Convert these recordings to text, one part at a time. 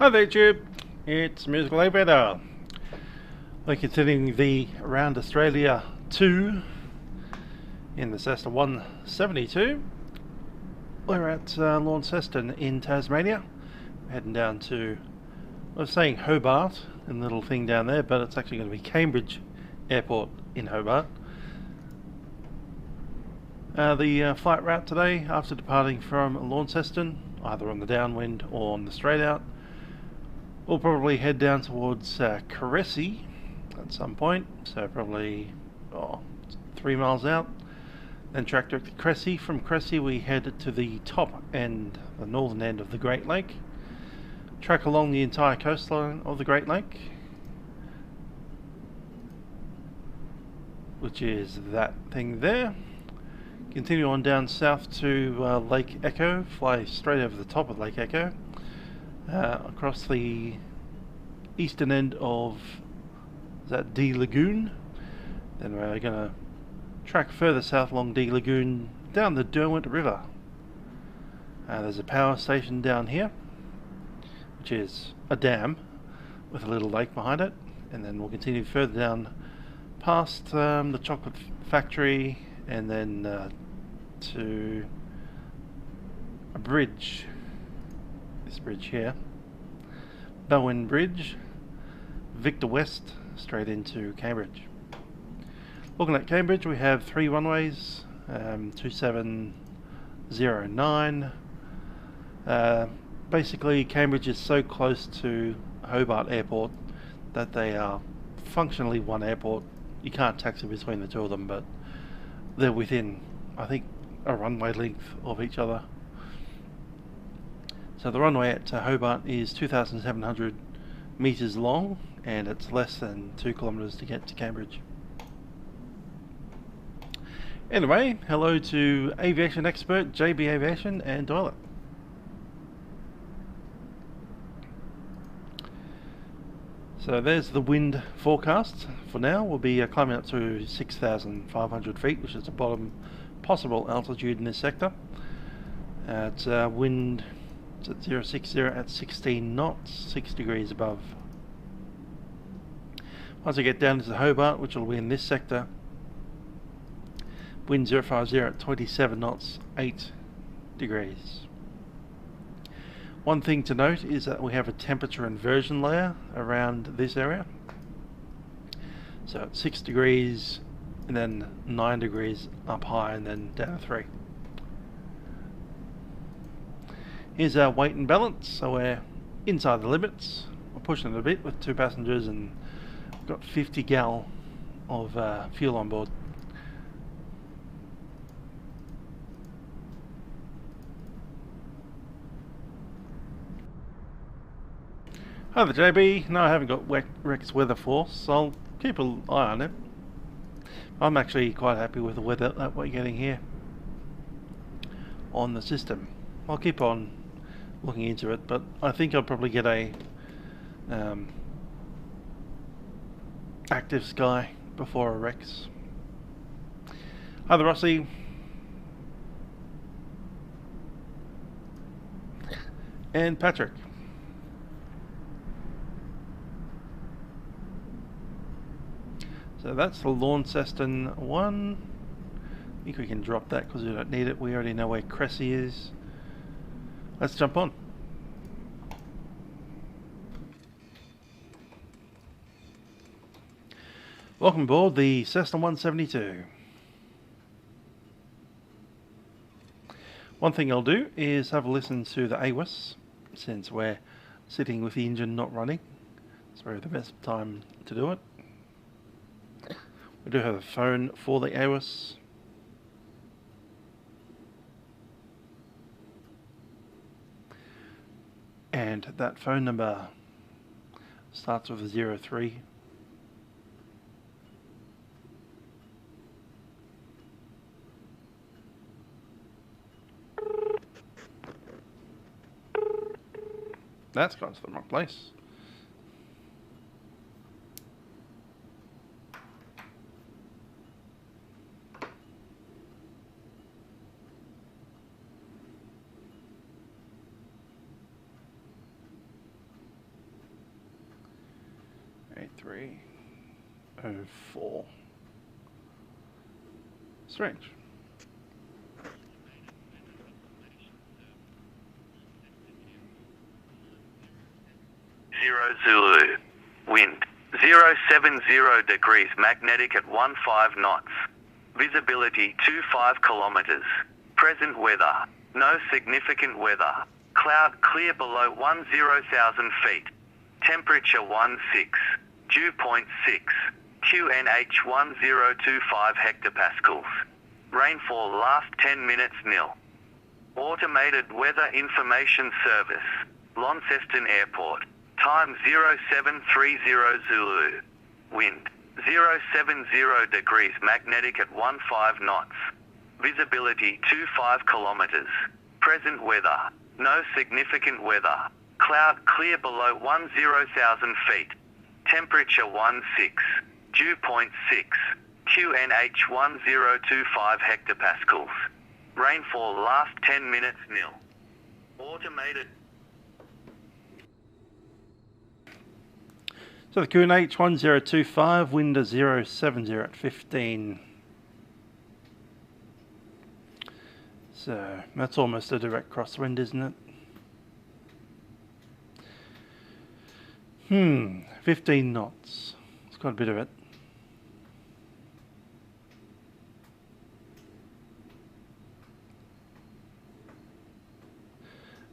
Hi there, Tube. It's Musical Aviator. We're continuing the Around Australia 2 in the Cessna 172. We're at Launceston in Tasmania. We're heading down to, I was saying Hobart, and the little thing down there, but it's actually going to be Cambridge Airport in Hobart. The flight route today, after departing from Launceston, either on the downwind or on the straight out, we'll probably head down towards Cressy at some point, so probably 3 miles out, then track direct to Cressy. From Cressy we head to the top end, the northern end of the Great Lake, track along the entire coastline of the Great Lake, which is that thing there. Continue on down south to Lake Echo, fly straight over the top of Lake Echo, across the eastern end of D Lagoon. Then we're going to track further south along D Lagoon down the Derwent River. There's a power station down here, which is a dam with a little lake behind it, and then we'll continue further down past the chocolate factory, and then to a bridge, this bridge here, Bowen Bridge, Victor West, straight into Cambridge. Looking at Cambridge, we have 3 runways, 2709. Basically Cambridge is so close to Hobart Airport that they are functionally one airport. You can't taxi between the two of them, but they're within, I think, a runway length of each other. So the runway at Hobart is 2,700 meters long, and it's less than 2 kilometers to get to Cambridge. Anyway, hello to aviation expert JB Aviation and Toilet. So there's the wind forecast for now. We'll be climbing up to 6,500 feet, which is the bottom possible altitude in this sector. It's wind at 060 at 16 knots, 6 degrees above. Once I get down to Hobart, which will be in this sector, wind 050 at 27 knots, 8 degrees. One thing to note is that we have a temperature inversion layer around this area. So it's 6 degrees and then 9 degrees up high and then down 3. Here's our weight and balance, so we're inside the limits. We're pushing it a bit with 2 passengers, and we've got 50 gal of fuel on board. Hi there, JB. No, I haven't got Rex weather force, so I'll keep an eye on it. I'm actually quite happy with the weather that we're getting here on the system. I'll keep on looking into it, but I think I'll probably get a active sky before a Rex. Hi there, Rossi. And Patrick. So that's the Launceston one. I think we can drop that because we don't need it. We already know where Cressy is. Let's jump on. Welcome aboard the Cessna 172. One thing I'll do is have a listen to the AWIS, since we're sitting with the engine not running. It's probably the best time to do it. We do have a phone for the AWIS. And that phone number starts with a 03. That's gone to the wrong place. 304. Strange. Zulu. Wind 070 degrees, magnetic at 15 knots. Visibility 25 kilometers. Present weather. No significant weather. Cloud clear below 10,000 feet. Temperature 16. Dew point 6. QNH 1025 hectopascals. Rainfall last 10 minutes nil. Automated Weather Information Service. Launceston Airport. Time 0730 Zulu. Wind 070 degrees, magnetic at 15 knots. Visibility 25 kilometers. Present weather. No significant weather. Cloud clear below 10,000 feet. Temperature 16. Dew point 6. QNH 1025 hectopascals. Rainfall last 10 minutes nil. Automated. So the QNH 1025, wind is 070 at 15. So that's almost a direct crosswind, isn't it? 15 knots. It's got a bit of it.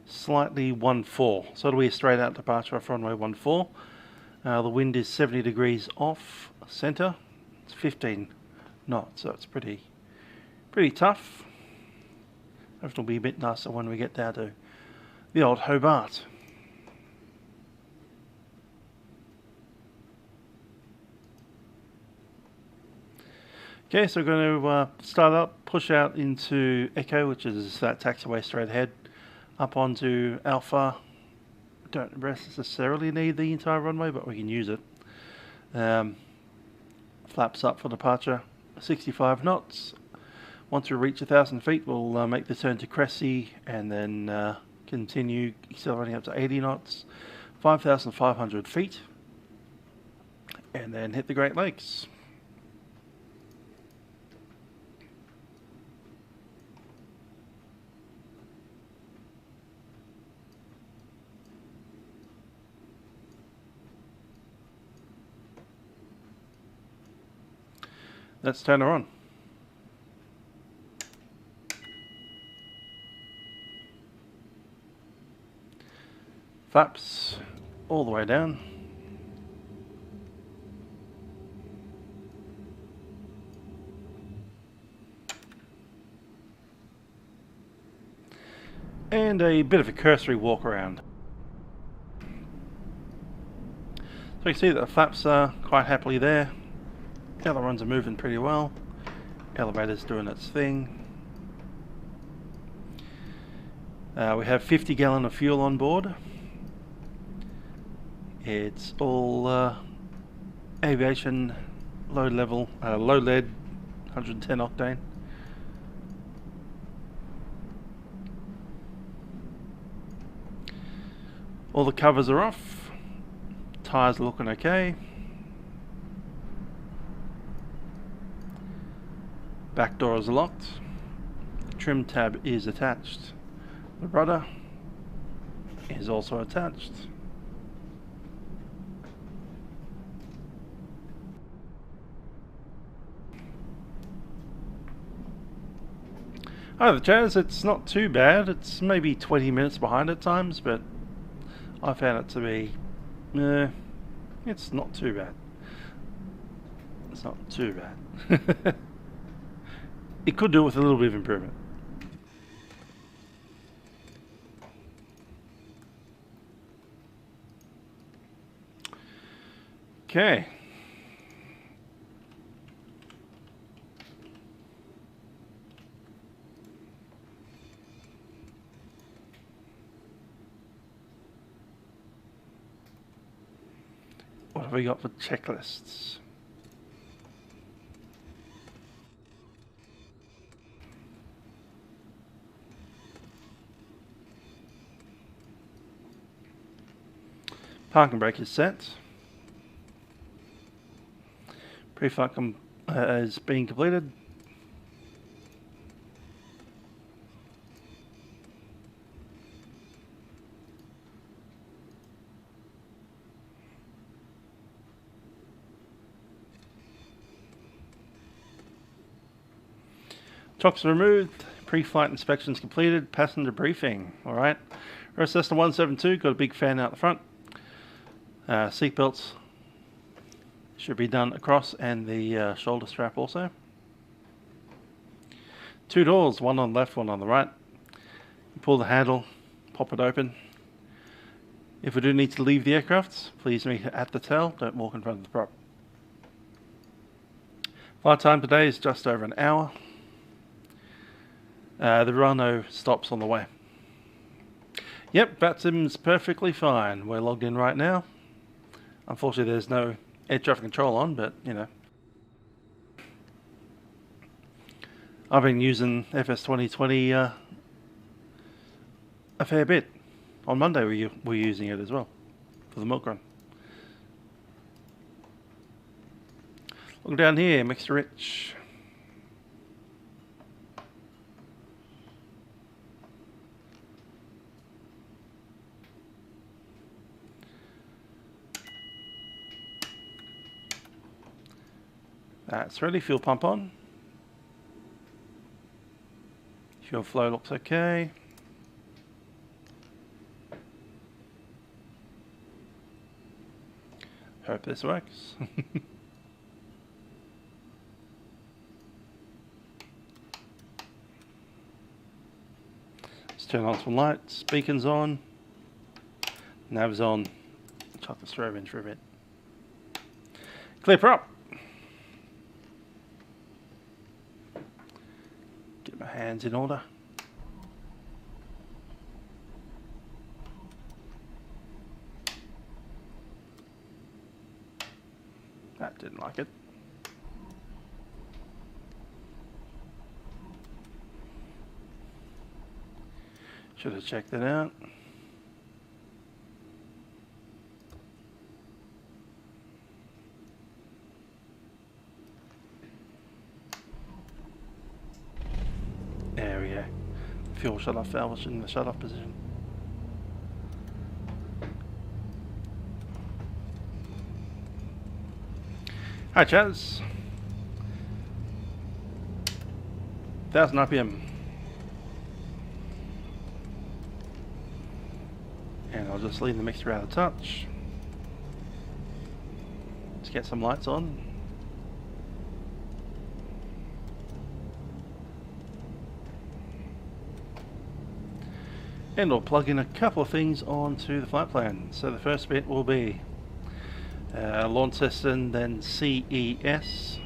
Slightly 14, so it'll be a straight out departure off runway 14. The wind is 70 degrees off center. It's 15 knots, so it's pretty tough. It'll be a bit nicer when we get down to the old Hobart. Okay, so we're going to start up, push out into Echo, which is that taxiway straight ahead, up onto Alpha. Don't necessarily need the entire runway, but we can use it. Flaps up for departure, 65 knots. Once we reach 1,000 feet, we'll make the turn to Cressy and then continue accelerating up to 80 knots, 5,500 feet, and then hit the Great Lakes. Let's turn her on. Flaps all the way down. And a bit of a cursory walk around. So you can see that the flaps are quite happily there. The other ones are moving pretty well. Elevator's doing its thing. We have 50 gallon of fuel on board. It's all aviation low level, low lead, 110 octane. All the covers are off. Tyres are looking okay. Back door is locked. Trim tab is attached. The rudder is also attached. Hi, the Chaz. It's not too bad. It's maybe 20 minutes behind at times, but I found it to be, it's not too bad. It's not too bad. It could do with a little bit of improvement. Okay. What have we got for checklists? Parking brake is set. Pre-flight is being completed. Chocks removed, pre-flight inspections completed, passenger briefing. Alright, Cessna 172, got a big fan out the front. Seatbelts should be done across, and the shoulder strap also. 2 doors, one on the left, one on the right. Pull the handle, pop it open. If we do need to leave the aircraft, please meet at the tail, don't walk in front of the prop. Flight time today is just over an hour. There are no stops on the way. Yep, Vatsim's perfectly fine. We're logged in right now. Unfortunately, there's no air traffic control on, but you know. I've been using FS 2020 a fair bit. On Monday we were using it as well for the milk run. Look down here, mixed rich. That's ready, fuel pump on. Fuel flow looks okay. Hope this works. Let's turn on some lights, beacons on, nav's on, chuck the strobe in for a bit. Clear prop. Get my hands in order. That didn't like it. Should have checked it out. There we go. Fuel shut-off valve is in the shut-off position. Hi Chaz. 1000 RPM. And I'll just leave the mixer out of touch. Let's get some lights on. And we'll plug in a couple of things onto the flight plan. So the first bit will be Launceston, then CES.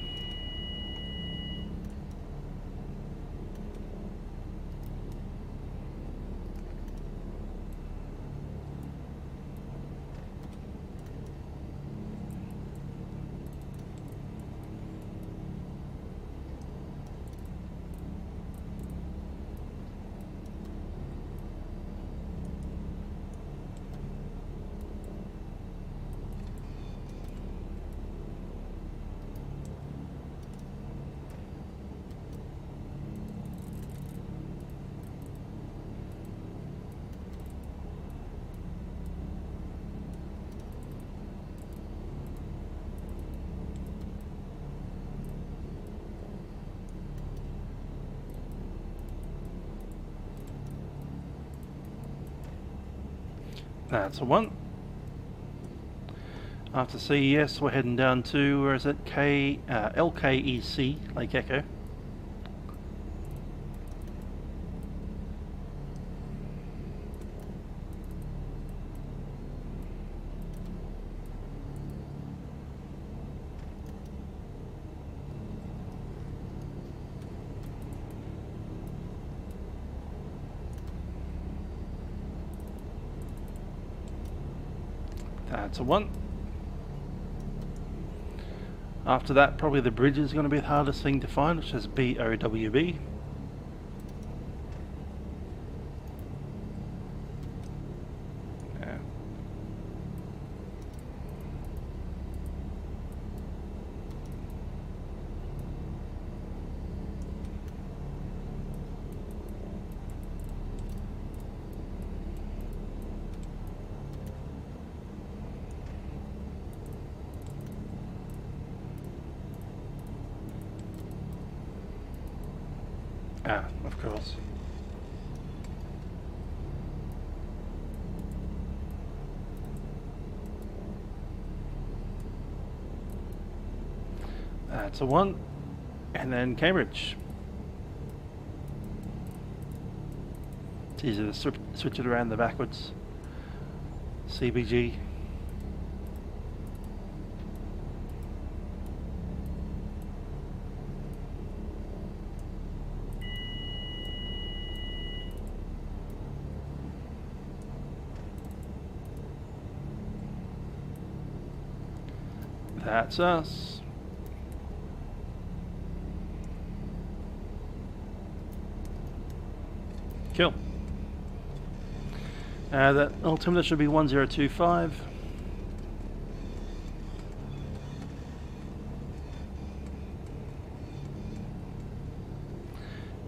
That's a one. After CES, we're heading down to, where is it? LKEC, Lake Echo. That's a one. After that, probably the bridge is going to be the hardest thing to find, which is BOWB. Yeah. Ah, of course. That's a 1. And then Cambridge. It's easier to switch it around the backwards. CBG. That's us. Cool. That altimeter should be 1025.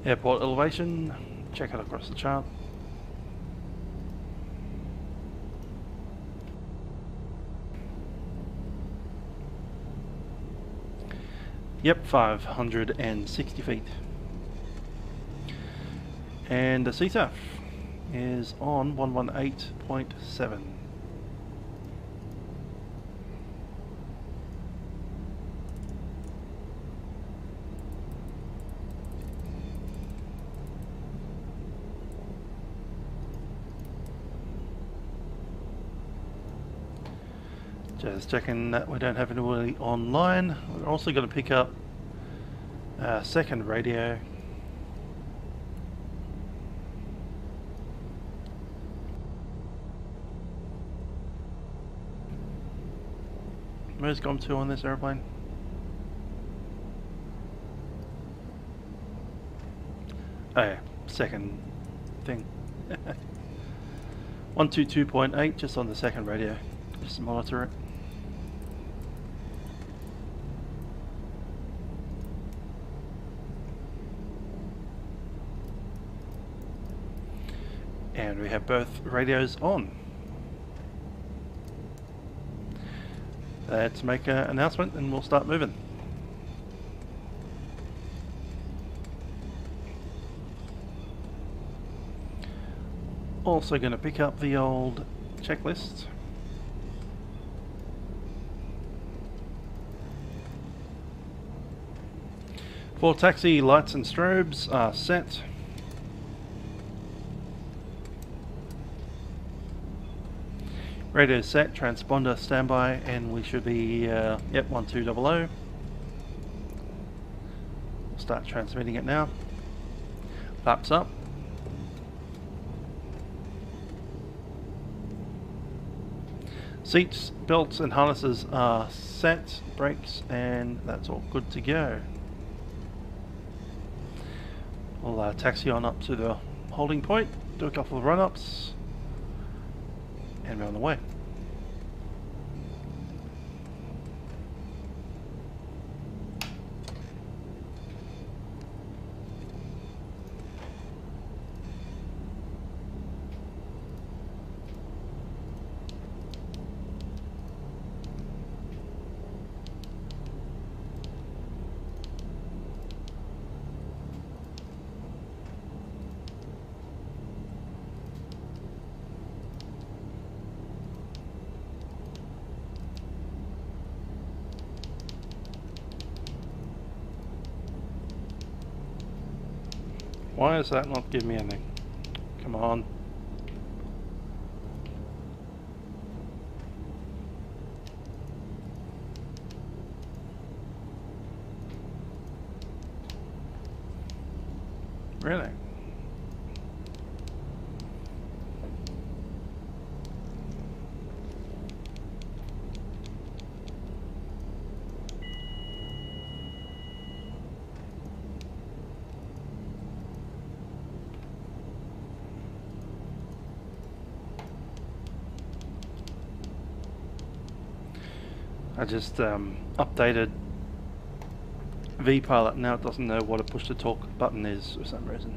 Airport elevation, check it across the chart. Yep, 560 feet. And the CTAF is on 118.7. Just checking that we don't have anybody online. We're also going to pick up a second radio. Where's GOM 2 on this airplane? Oh yeah, second thing. 122.8 just on the second radio. Just to monitor it. And we have both radios on. Let's make an announcement and we'll start moving. Also going to pick up the old checklist. For taxi, lights and strobes are set. Radio set, transponder standby, and we should be, yep, 1200. Start transmitting it now. Flaps up. Seats, belts and harnesses are set, brakes, and that's all good to go. We'll taxi on up to the holding point, do a couple of run-ups, and we're on the way. Why does that not give me anything? Come on. Really? I just updated vPilot, now it doesn't know what a push to talk button is for some reason.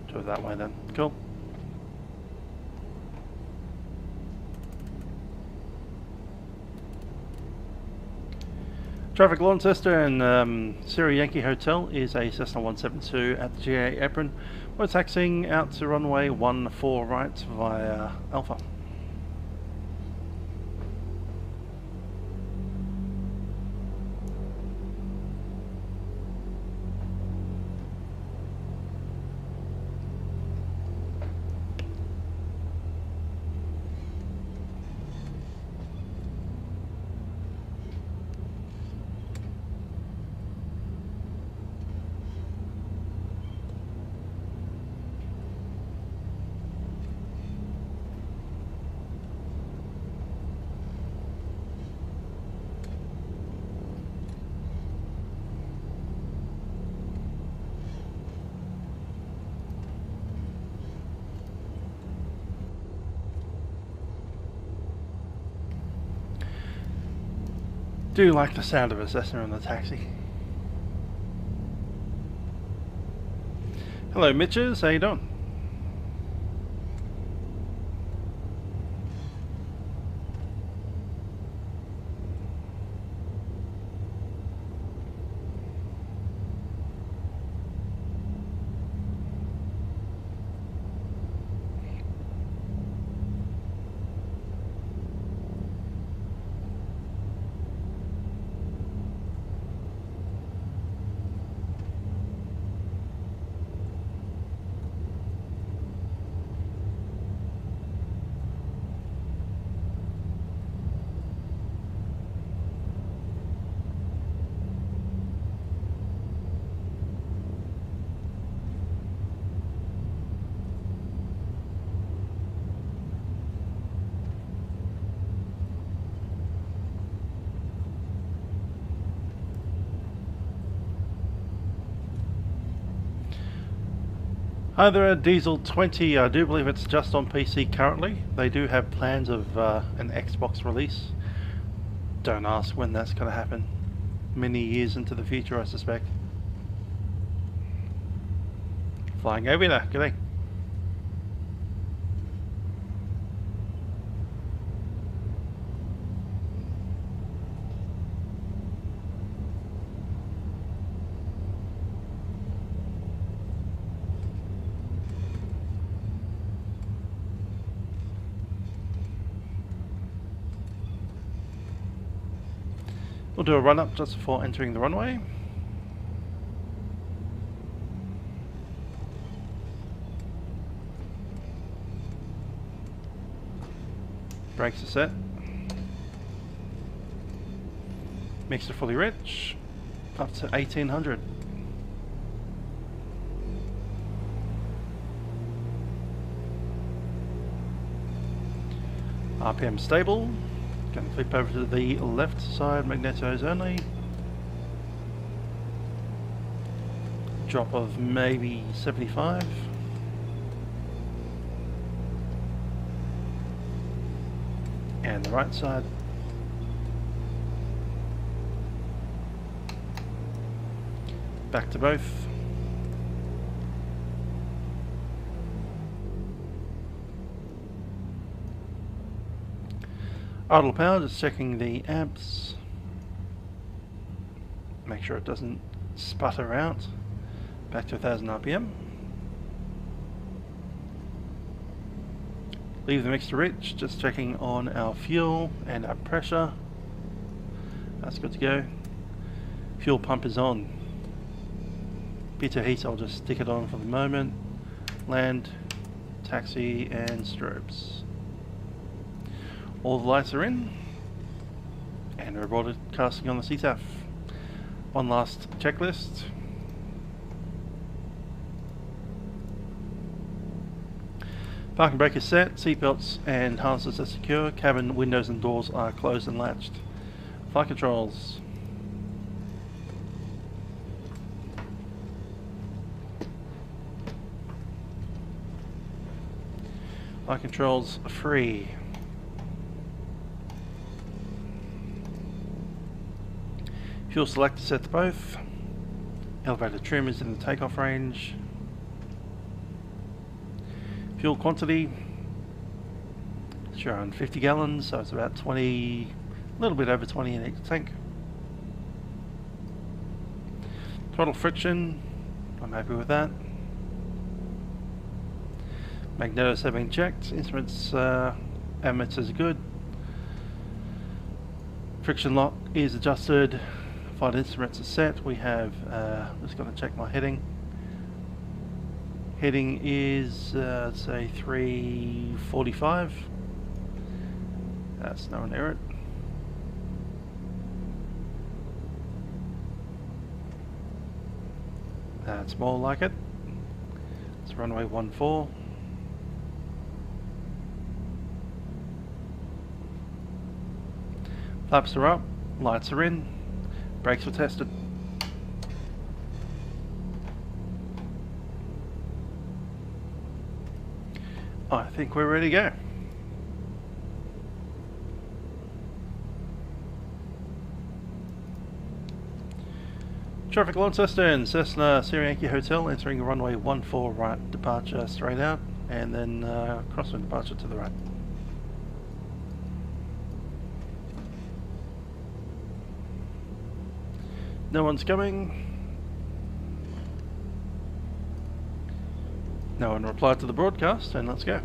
Do it that way then. Cool. Traffic Launceston, Sierra Yankee Hotel is a Cessna 172 at the GA apron. We're taxiing out to runway 14 right via Alpha. Do like the sound of a Cessna in the taxi. Hello Mitches, how you doing? Hi there, Diesel 20. I do believe it's just on PC currently. They do have plans of an Xbox release. Don't ask when that's going to happen. Many years into the future, I suspect. Flying over there. G'day. We'll do a run up just before entering the runway. Brakes are set. Mixer fully rich. Up to 1800. RPM stable. Going to flip over to the left side, magnetos only. Drop of maybe 75. And the right side. Back to both. Idle power, just checking the amps. Make sure it doesn't sputter out. Back to 1000 RPM. Leave the mixer rich, just checking on our fuel and our pressure. That's good to go. Fuel pump is on. Pitot heat, I'll just stick it on for the moment. Land, taxi and strobes. All the lights are in, and we're broadcasting on the CTAF. One last checklist. Parking brake is set, seatbelts and harnesses are secure, cabin windows and doors are closed and latched. Flight controls. Flight controls free. Fuel selector set to both. Elevator trim is in the takeoff range. Fuel quantity, showing 50 gallons, so it's about 20, a little bit over 20 in each tank. Throttle friction, I'm happy with that. Magnetos have been checked, instruments, ammeters are good. Friction lock is adjusted, flight instruments are set. We have, just got to check my heading. Heading is, say 345. That's nowhere near it. That's more like it. It's runway 14. Flaps are up, lights are in, brakes were tested. I think we're ready to go. Traffic Launceston, Cessna Sierra Yankee Hotel, entering runway 14 right, departure straight out, and then crosswind departure to the right. No one's coming. No one replied to the broadcast, and let's go.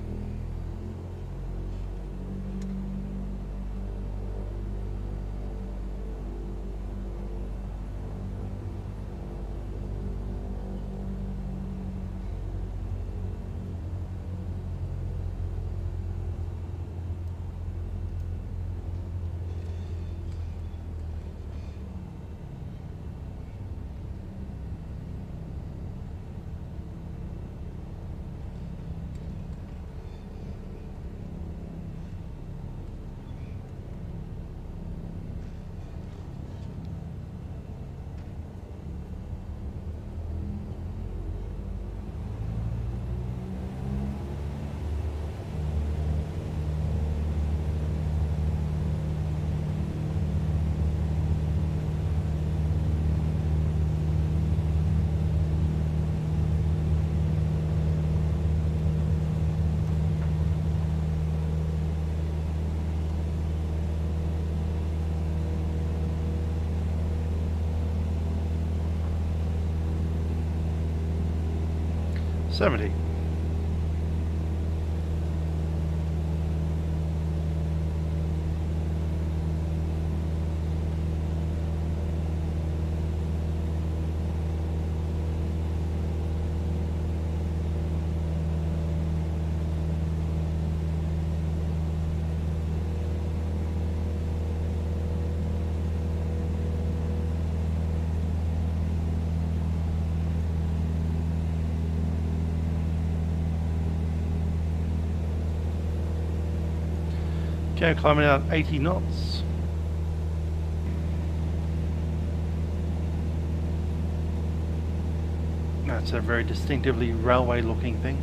$70. Okay, climbing out 80 knots. That's a very distinctively railway looking thing.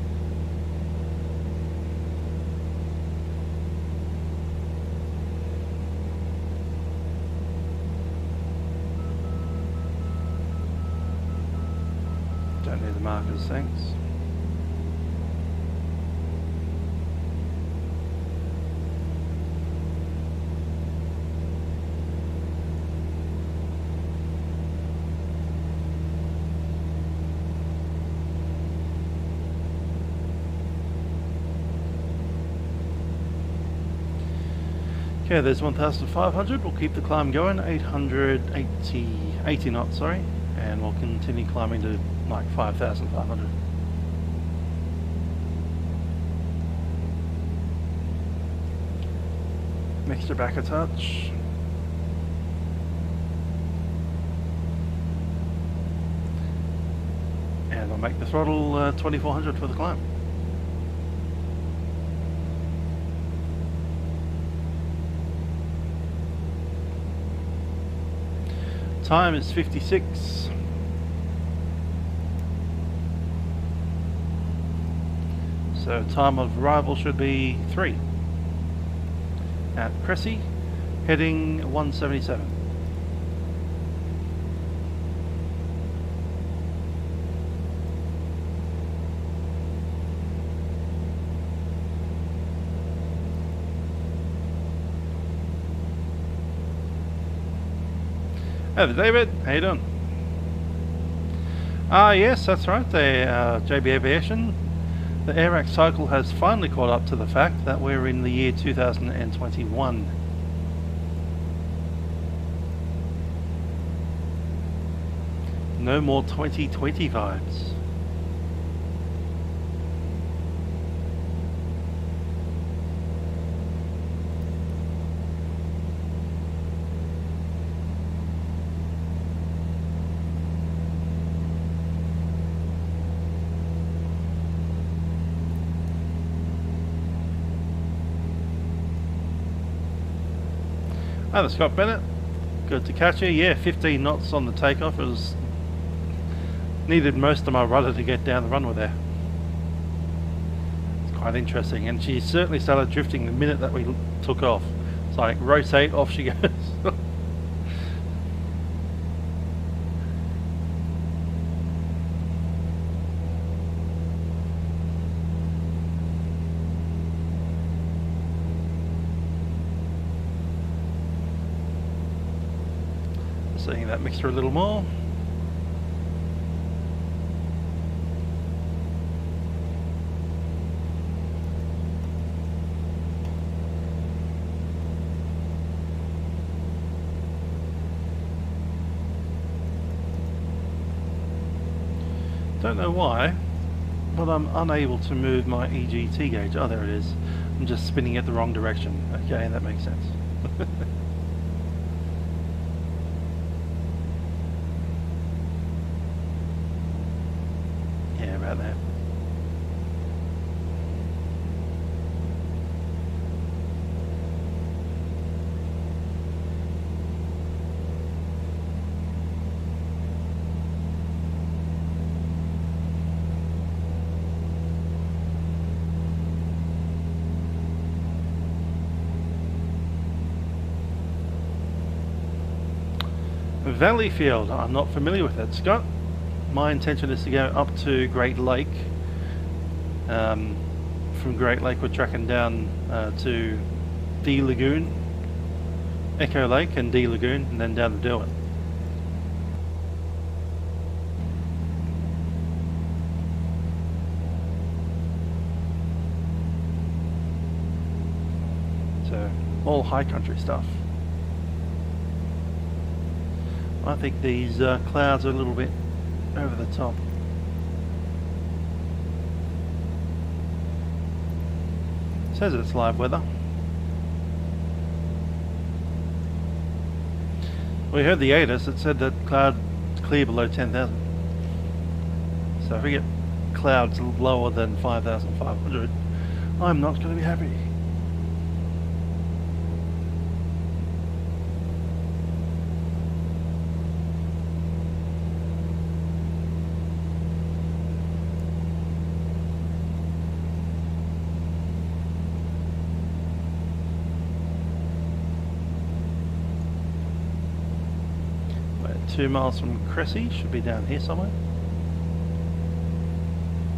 Don't need the markers, thanks. Okay, there's 1,500. We'll keep the climb going. 80 knots, sorry, and we'll continue climbing to like 5,500. Mixture back a touch. And I'll make the throttle 2,400 for the climb. Time is 56. So time of arrival should be 3. At Cressy, heading 177. Hello David, how you doing? Yes, that's right, the JB Aviation. The AirAC cycle has finally caught up to the fact that we're in the year 2021. No more 2020 vibes. Hi, that's Scott Bennett. Good to catch you. Yeah, 15 knots on the takeoff. It was needed most of my rudder to get down the runway there. It's quite interesting, and she certainly started drifting the minute that we took off. It's like rotate, off she goes. Seeing that mixture a little more. Don't know why, but I'm unable to move my EGT gauge. Oh, there it is. I'm just spinning it the wrong direction. Okay, that makes sense. Yeah, about that. Valleyfield, I'm not familiar with it, Scott. My intention is to go up to Great Lake. From Great Lake we're tracking down to D Lagoon, Echo Lake and D Lagoon, and then down to Derwent. So all high country stuff. I think these clouds are a little bit over the top. It says it's live weather. We heard the ATIS, it said that clouds clear below 10,000. So if we get clouds lower than 5,500, I'm not going to be happy. We're 2 miles from Cressy, should be down here somewhere.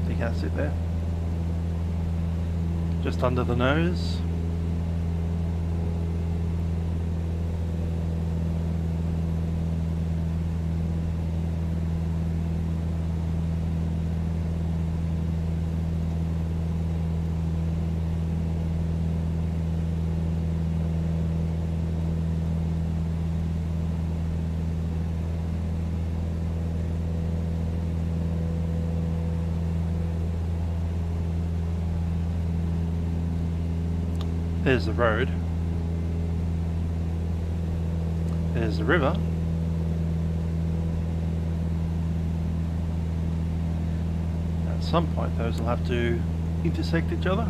I think that's it there. Just under the nose. There's the road. There's the river. At some point those will have to intersect each other.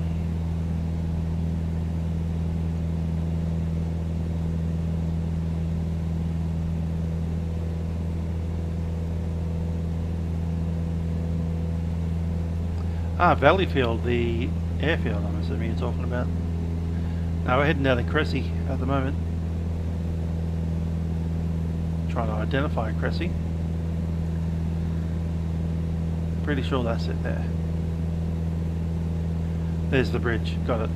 Valleyfield, the airfield I'm assuming you're talking about. Now we're heading down to Cressy at the moment. Trying to identify Cressy. Pretty sure that's it there. There's the bridge, got it.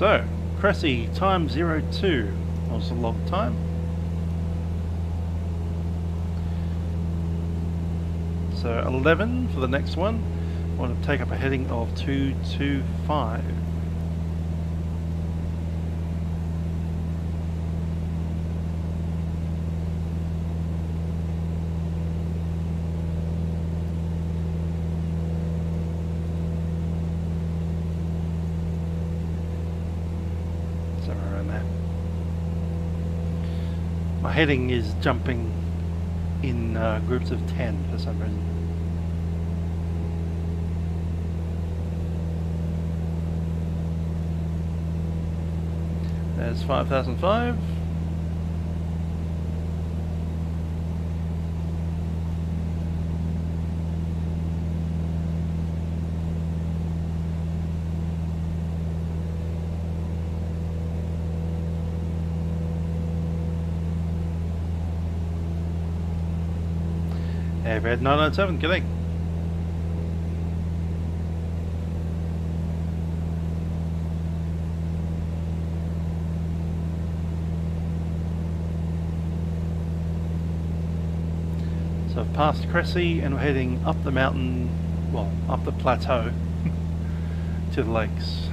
So, Cressy, time 02 was the log time. So 11 for the next one. I want to take up a heading of 225. Somewhere around there. My heading is jumping in groups of 10 for some reason. There's 5005. Red 997, g'day. So I've passed Cressy and we're heading up the mountain, well, up the plateau to the lakes.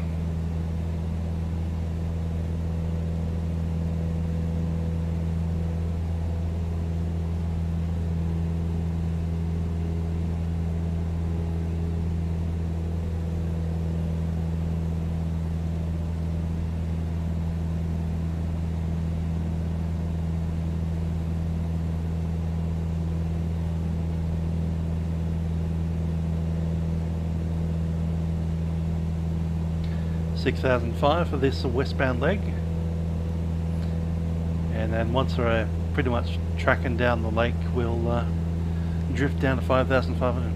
$6,005 for this westbound leg, and then once we're pretty much tracking down the lake, we'll drift down to 5,500.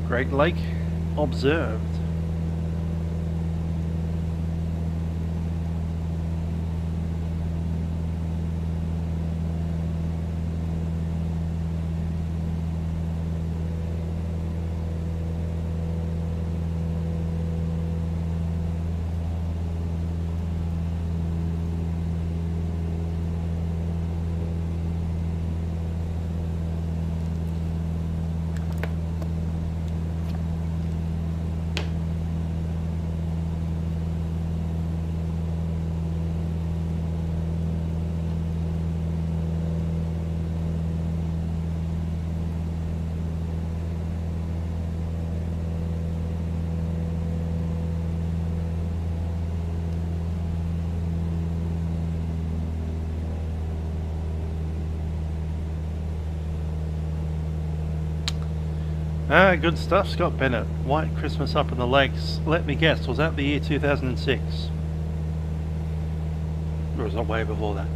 Great Lake observed. Ah, good stuff, Scott Bennett. White Christmas up in the lakes. Let me guess, was that the year 2006? Or was it way before that?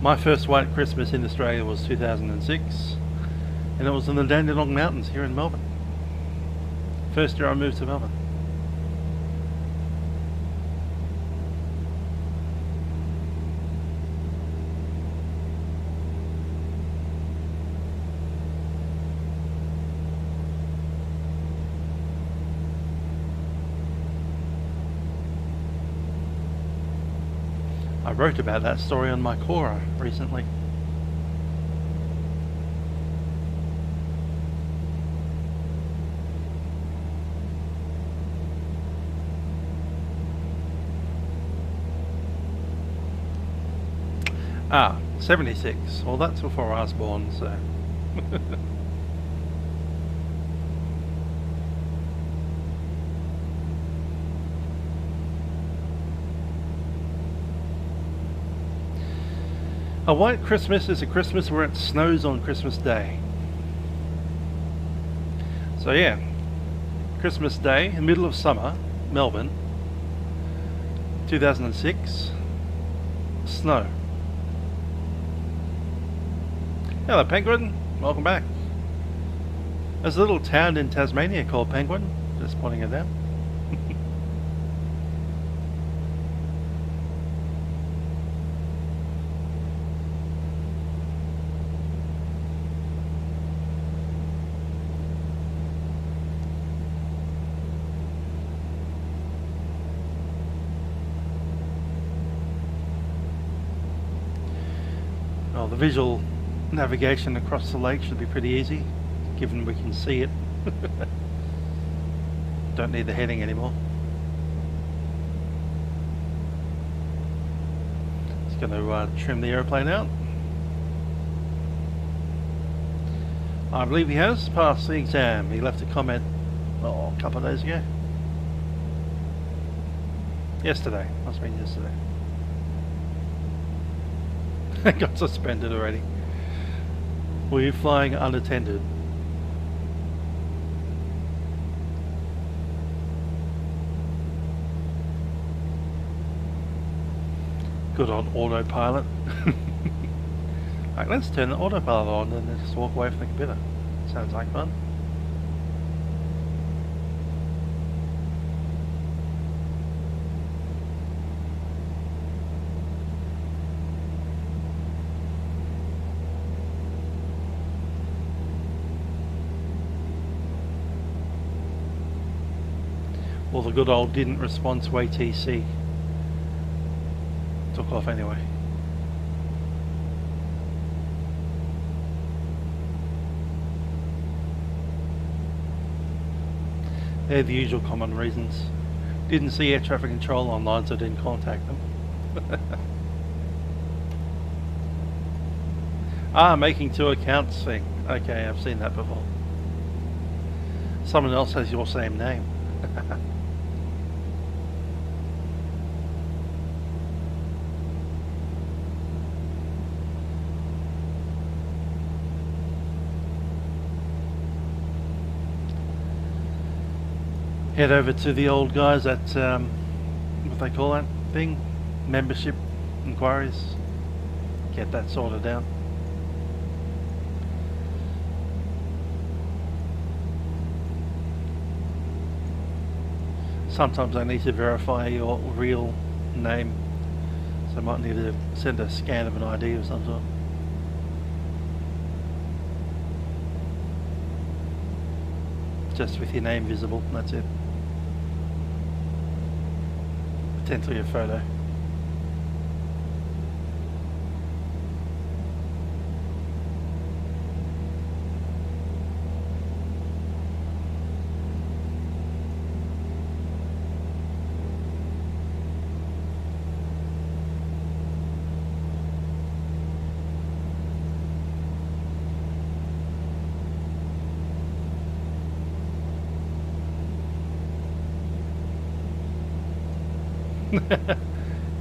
My first White Christmas in Australia was 2006, and it was in the Dandenong Mountains here in Melbourne. First year I moved to Melbourne. I wrote about that story on my Quora recently. Ah, 76. Well, that's before I was born, so... A white Christmas is a Christmas where it snows on Christmas Day. So yeah, Christmas Day, middle of summer, Melbourne, 2006, snow. Hello Penguin, welcome back. There's a little town in Tasmania called Penguin, just pointing it out. Well, the visual navigation across the lake should be pretty easy, given we can see it. Don't need the heading anymore. Just going to trim the aeroplane out. I believe he has passed the exam. He left a comment a couple of days ago. Yesterday, must have been yesterday. Got suspended already. Were you flying unattended? Good on autopilot. Right, let's turn the autopilot on and then just walk away from the computer. Sounds like fun. Well, the good old didn't respond to ATC. Took off anyway. They're the usual common reasons. Didn't see air traffic control online, so didn't contact them. Making 2 accounts thing. Okay, I've seen that before. Someone else has your same name. Head over to the old guys at what they call that thing, membership inquiries. Get that sorted out. Sometimes I need to verify your real name, so I might need to send a scan of an ID of some sort. Just with your name visible, that's it. Potentially a photo.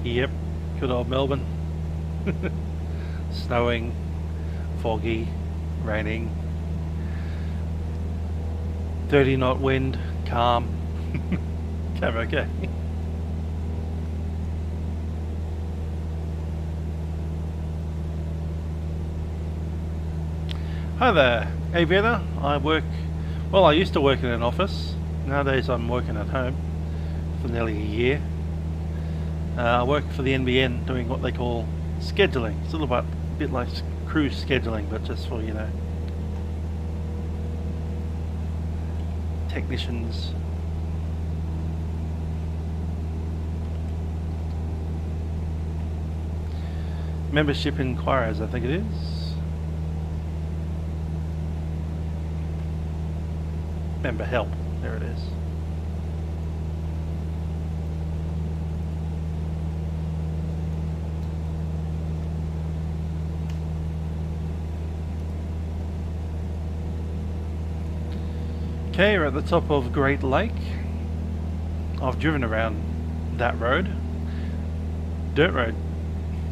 Yep, good old Melbourne. Snowing, foggy, raining, 30 knot wind, calm. Okay. Hi there, Aviator. I used to work in an office. Nowadays I'm working at home for nearly a year. I work for the NBN doing what they call scheduling. It's a little bit like cruise scheduling, but just for, technicians. Membership inquiries, I think it is. Member help, there it is. Okay, we're at the top of Great Lake. I've driven around that road. Dirt road,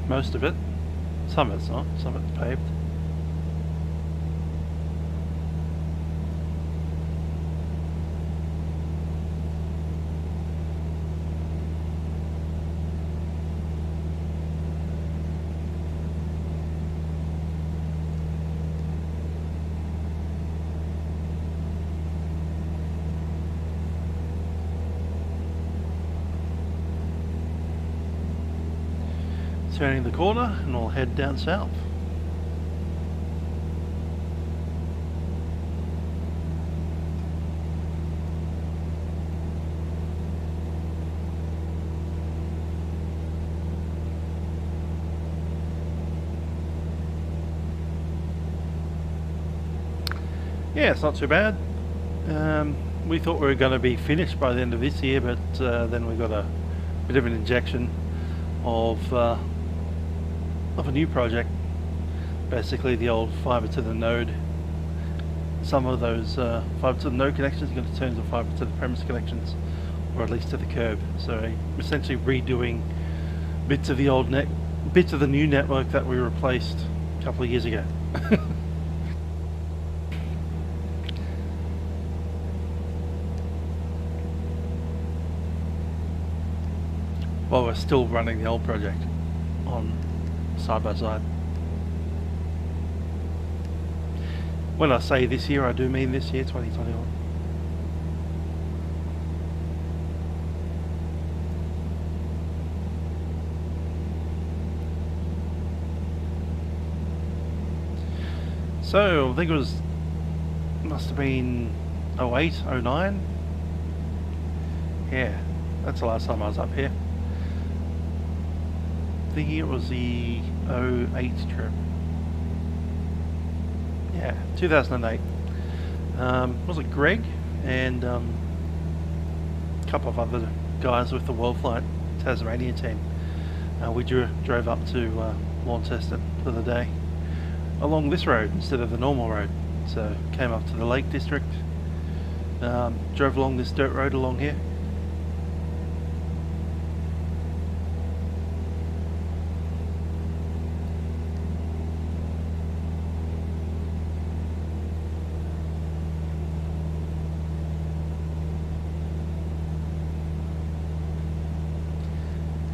most of it. Some of it's not, some of it's paved. Turning the corner and we'll head down south. Yeah, it's not too bad. We thought we were going to be finished by the end of this year, but then we got a bit of an injection of a new project. Basically, the old fibre to the node. Some of those fibre to the node connections are going to turn into fibre to the premise connections, or at least to the curb. So essentially redoing bits of the old bits of the new network that we replaced a couple of years ago. While we're still running the old project on side by side. When I say this year, I do mean this year, 2021. So, I think it must have been 08, 09. Yeah, that's the last time I was up here. I think it was the 08 trip. Yeah, 2008. Was it Greg and a couple of other guys with the World Flight Tasmania team? We drove up to Launceston for the day along this road instead of the normal road. So came up to the Lake District, drove along this dirt road along here.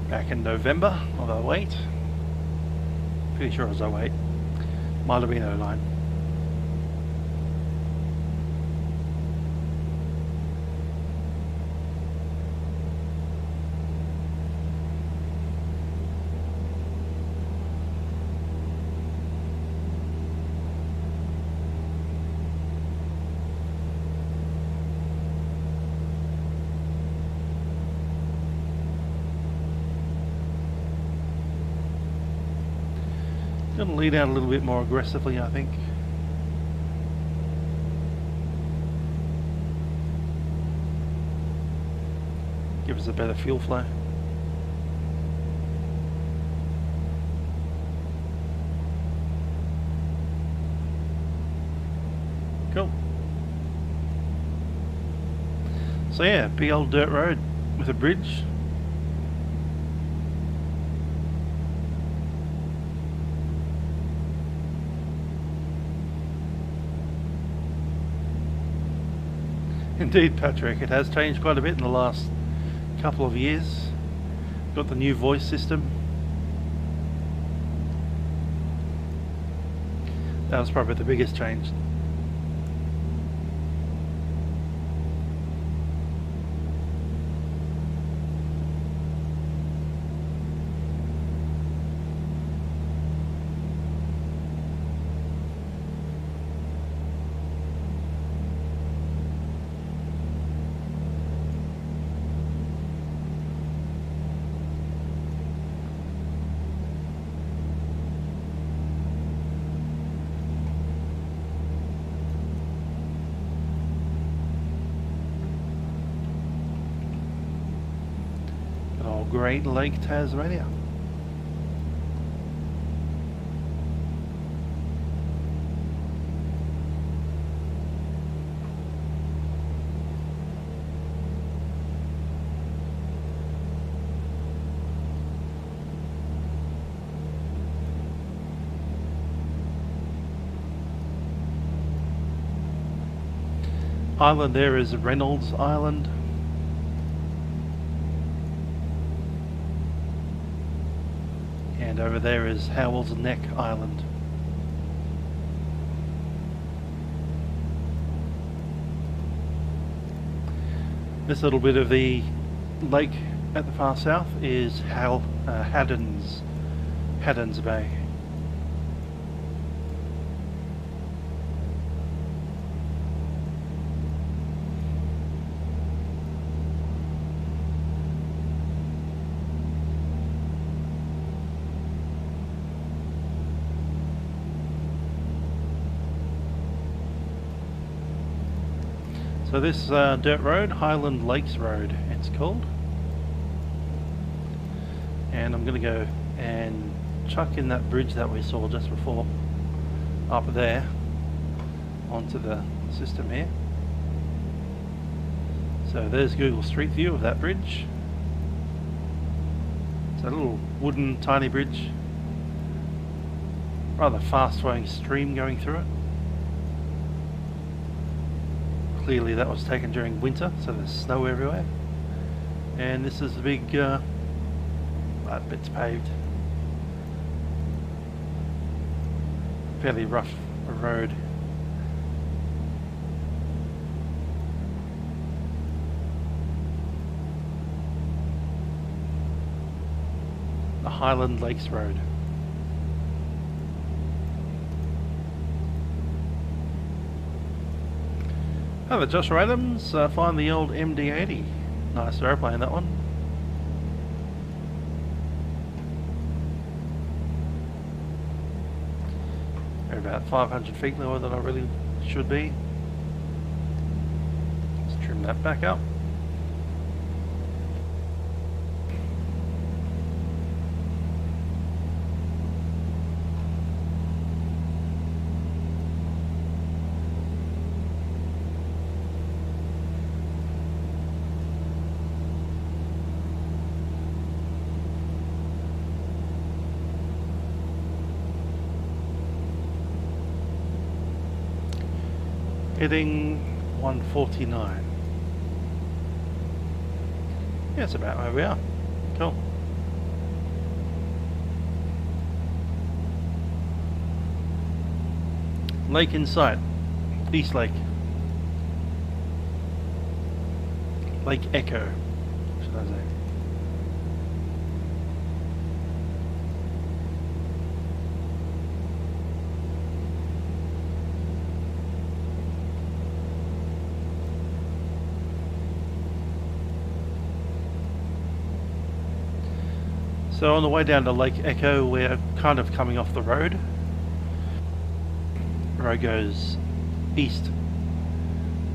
Back in November of 08. Pretty sure it was 08. Might have been 09. Going to lead out a little bit more aggressively, I think. Give us a better fuel flow. Cool. So yeah, big old dirt road with a bridge. Indeed, Patrick, it has changed quite a bit in the last couple of years. Got the new voice system. That was probably the biggest change. Great Lake Tasmania. Island there is Reynolds Island. And over there is Howell's Neck Island. This little bit of the lake at the far south is Haddon's Bay. So this dirt road, Highland Lakes Road, it's called. And I'm going to go and chuck in that bridge that we saw just before, up there, onto the system here. So there's Google Street View of that bridge. It's a little wooden tiny bridge. Rather fast flowing stream going through it. Clearly that was taken during winter, so there's snow everywhere. And this is the big, that bit's paved. Fairly rough road. The Highland Lakes Road. Oh, the Joshua Adams, find the old MD-80. Nice aeroplane, that one. They're about 500 feet lower than I really should be. Let's trim that back up. Heading 149. Yeah, that's about where we are. Cool. Lake in sight. East Lake. Lake Echo, should I say. So on the way down to Lake Echo, we're kind of coming off the road. The road goes east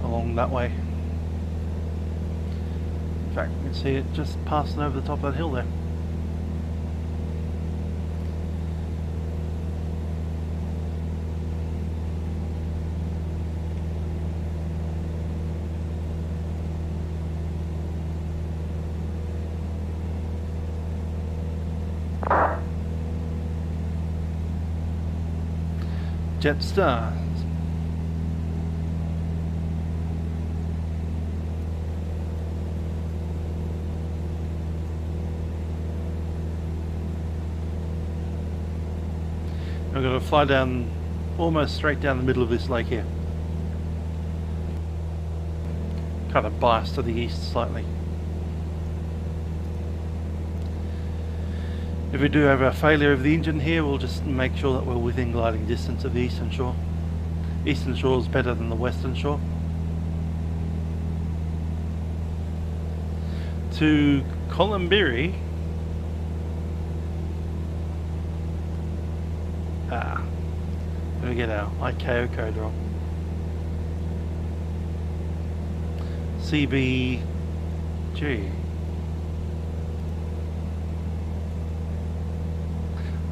along that way. In fact, you can see it just passing over the top of that hill there. Jetstar. I'm going to fly down almost straight down the middle of this lake here. Kind of biased to the east slightly. If we do have a failure of the engine here, we'll just make sure that we're within gliding distance of the eastern shore. Eastern shore is better than the western shore. To Columbiri. Let me get our ICAO code wrong. CBG.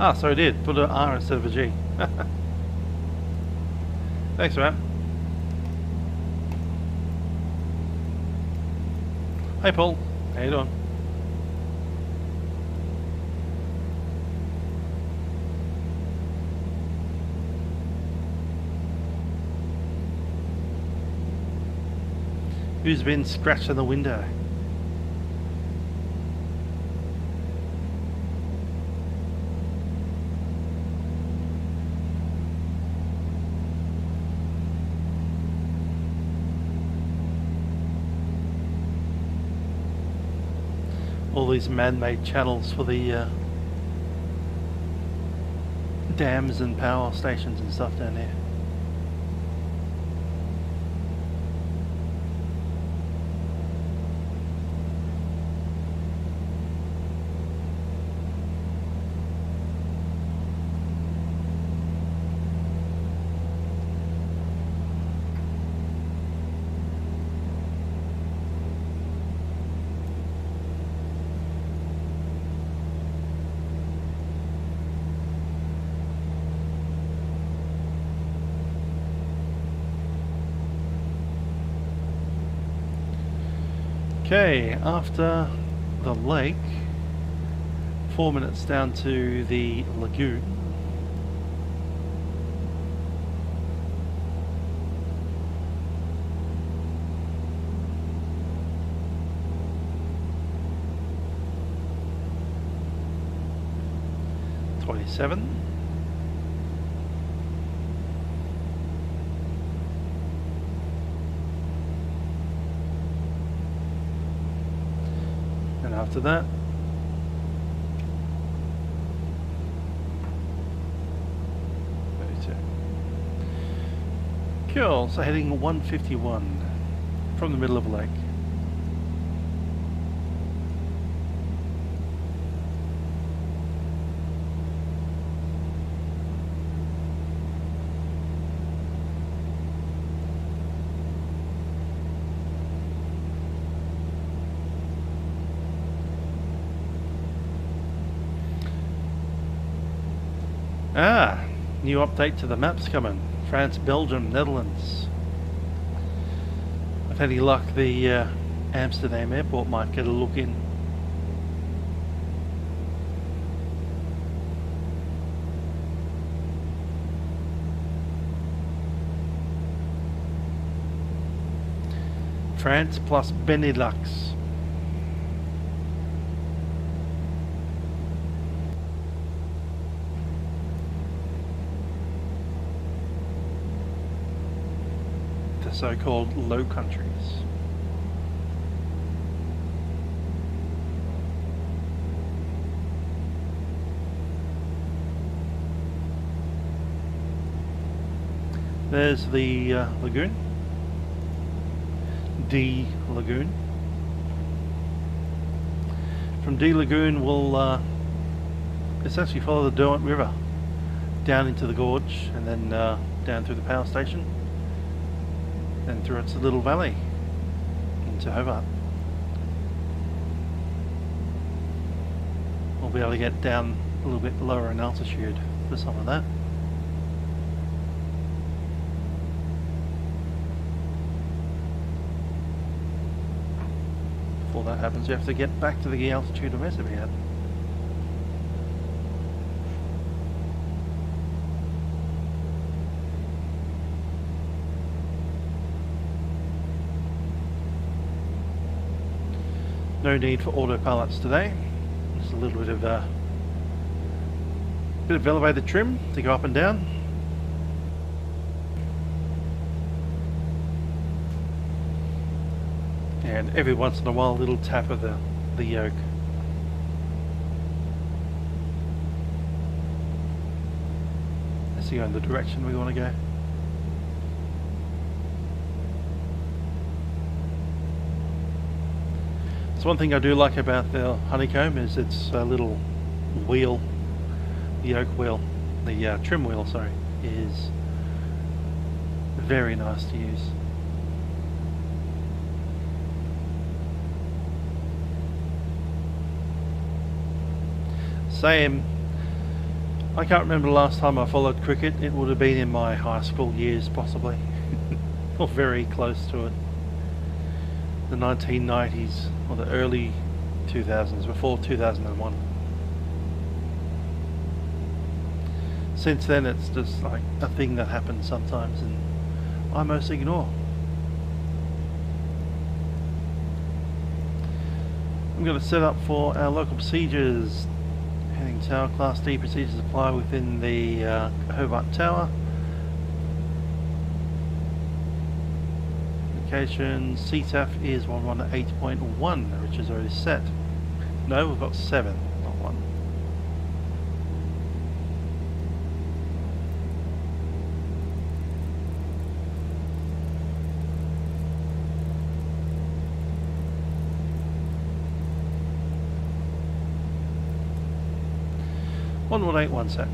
Ah, so I did. Put an R instead of a G. Thanks, man. Hey, Paul. How you doing? Who's been scratching the window? All these man-made channels for the dams and power stations and stuff down there. Okay, after the lake, 4 minutes down to the lagoon. '27. And after that, cool, so heading 151 from the middle of the lake. Ah, new update to the maps coming. France, Belgium, Netherlands. If any luck, the Amsterdam airport might get a look in. France plus Benelux. So-called Low Countries. There's the lagoon, D Lagoon. From D Lagoon we'll essentially follow the Derwent River down into the gorge and then down through the power station and through its little valley into Hobart. We'll be able to get down a little bit lower in altitude for some of that. Before that happens, you have to get back to the altitude of Mesoviet. No need for autopilots today. Just a little bit of elevated trim to go up and down. And every once in a while a little tap of the yoke. As you go in the direction we want to go. So one thing I do like about the honeycomb is its little wheel, the yoke wheel, the trim wheel, sorry, is very nice to use. Same, I can't remember the last time I followed cricket. It would have been in my high school years possibly, or very close to it. The 1990s or the early 2000s, before 2001. Since then it's just like a thing that happens sometimes and I mostly ignore. I'm going to set up for our local procedures. Heading Tower Class D procedures apply within the Hobart Tower. CTAF is 118.1, which is already set. No, we've got 7, not 1. One 181 set.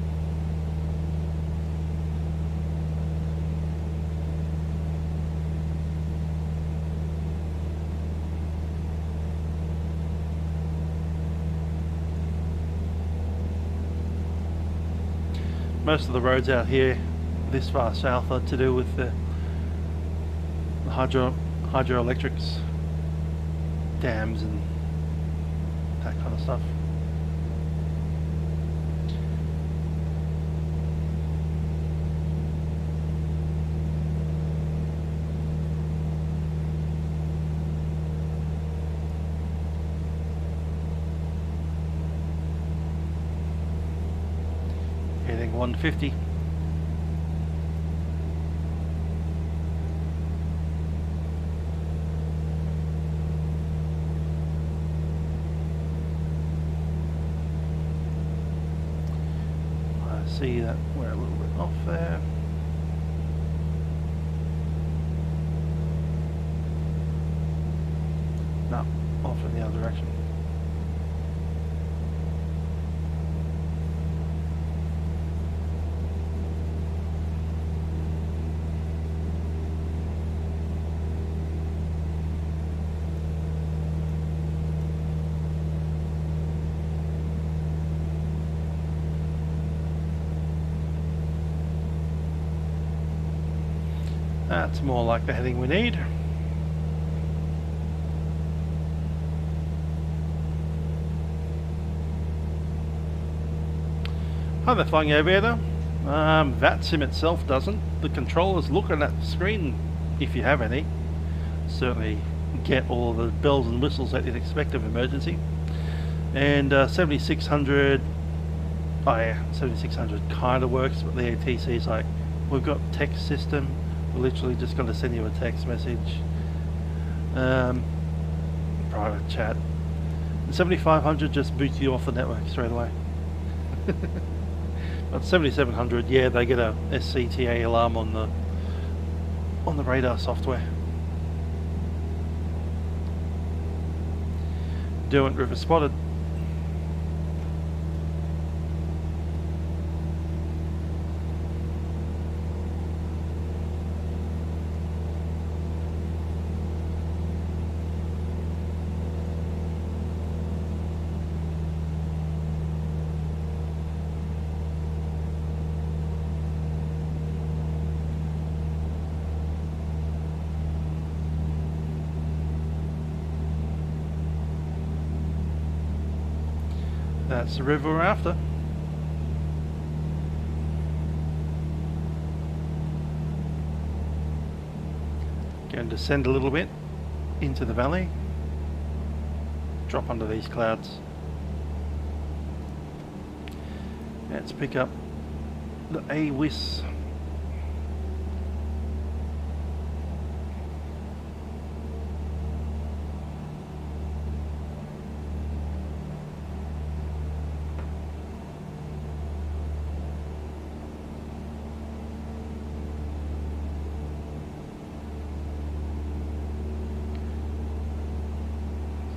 Most of the roads out here this far south are to do with the hydroelectrics. dams and that kind of stuff. Heading 150. See that we're a little bit off there. No, off in the other direction. That's more like the heading we need. Hi there, Flying Aviator. Vatsim itself doesn't. The controllers looking at the screen, if you have any, certainly get all the bells and whistles that you'd expect of emergency. And 7600, oh yeah, 7600 kind of works, but the ATC is like, we've got text system. We're literally just going to send you a text message, private chat. And 7500 just boots you off the network straight away. But 7700, yeah, they get a SCTA alarm on the radar software. Derwent River spotted. That's the river we're after. Going to descend a little bit into the valley. Drop under these clouds. Let's pick up the AWIS.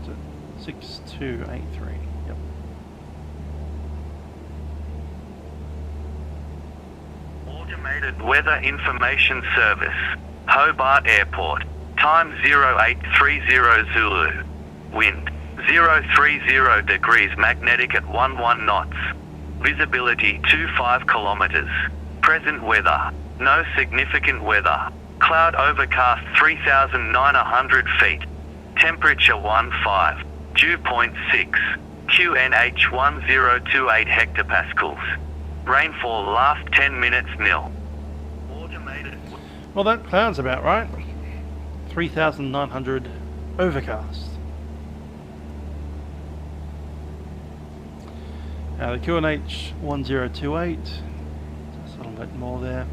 So 6283. Yep. Automated Weather Information Service, Hobart Airport. Time 0830 Zulu. Wind 030 degrees magnetic at 11 knots. Visibility 25 kilometers. Present weather. No significant weather. Cloud overcast 3,900 feet. Temperature 15. Dew point 6. QNH 1028 hectopascals. Rainfall last 10 minutes nil. Automated. Well, that cloud's about right. 3,900 overcast. Now the QNH 1028, just a little bit more there.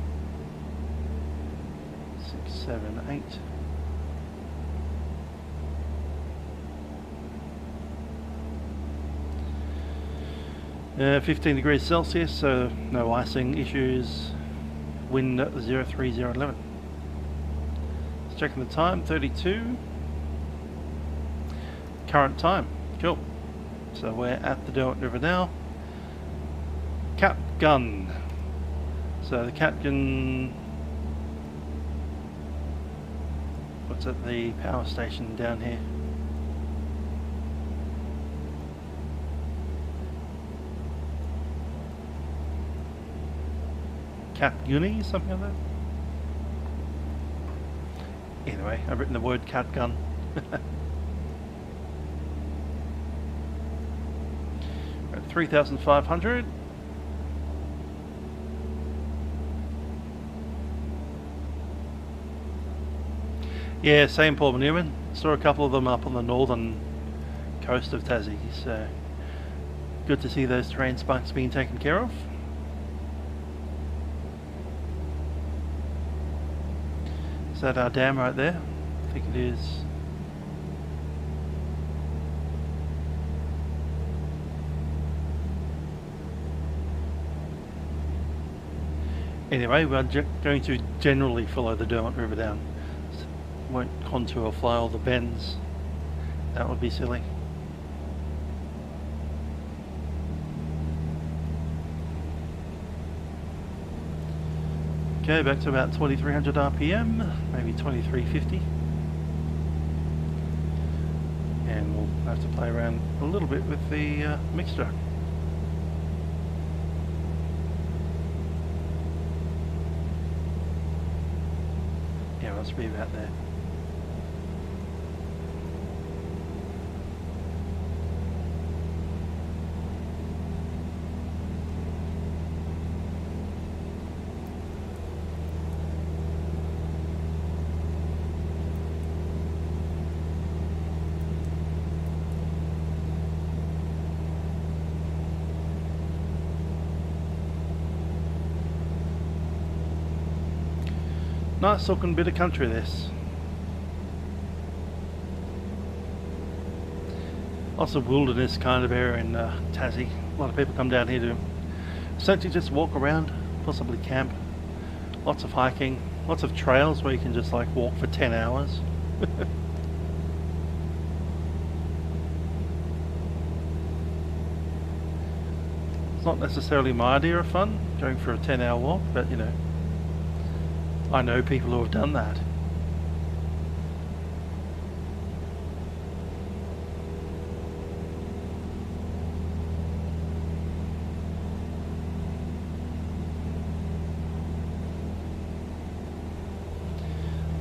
6, 7, 8. Uh, 15 degrees Celsius, so no icing issues. Wind at 03011. Checking the time, 32. Current time, cool. So we're at the Derwent River now. Cat gun. So the cat gun. What's at the power station down here? Cat Gunny, something like that. Anyway, I've written the word cat gun. 3,500. Yeah, same Paul Newman. Saw a couple of them up on the northern coast of Tassie, so good to see those terrain spikes being taken care of. Is that our dam right there? I think it is. Anyway, we're going to generally follow the Derwent River down. Won't contour or fly all the bends. That would be silly. Okay, back to about 2300 RPM, maybe 2350. And we'll have to play around a little bit with the mixture. Yeah, let's be about there. Nice looking bit of country, this. Lots of wilderness kind of area in Tassie. A lot of people come down here to essentially just walk around, possibly camp. Lots of hiking, lots of trails where you can just like walk for 10 hours. It's not necessarily my idea of fun, going for a 10-hour walk, but you know, I know people who have done that.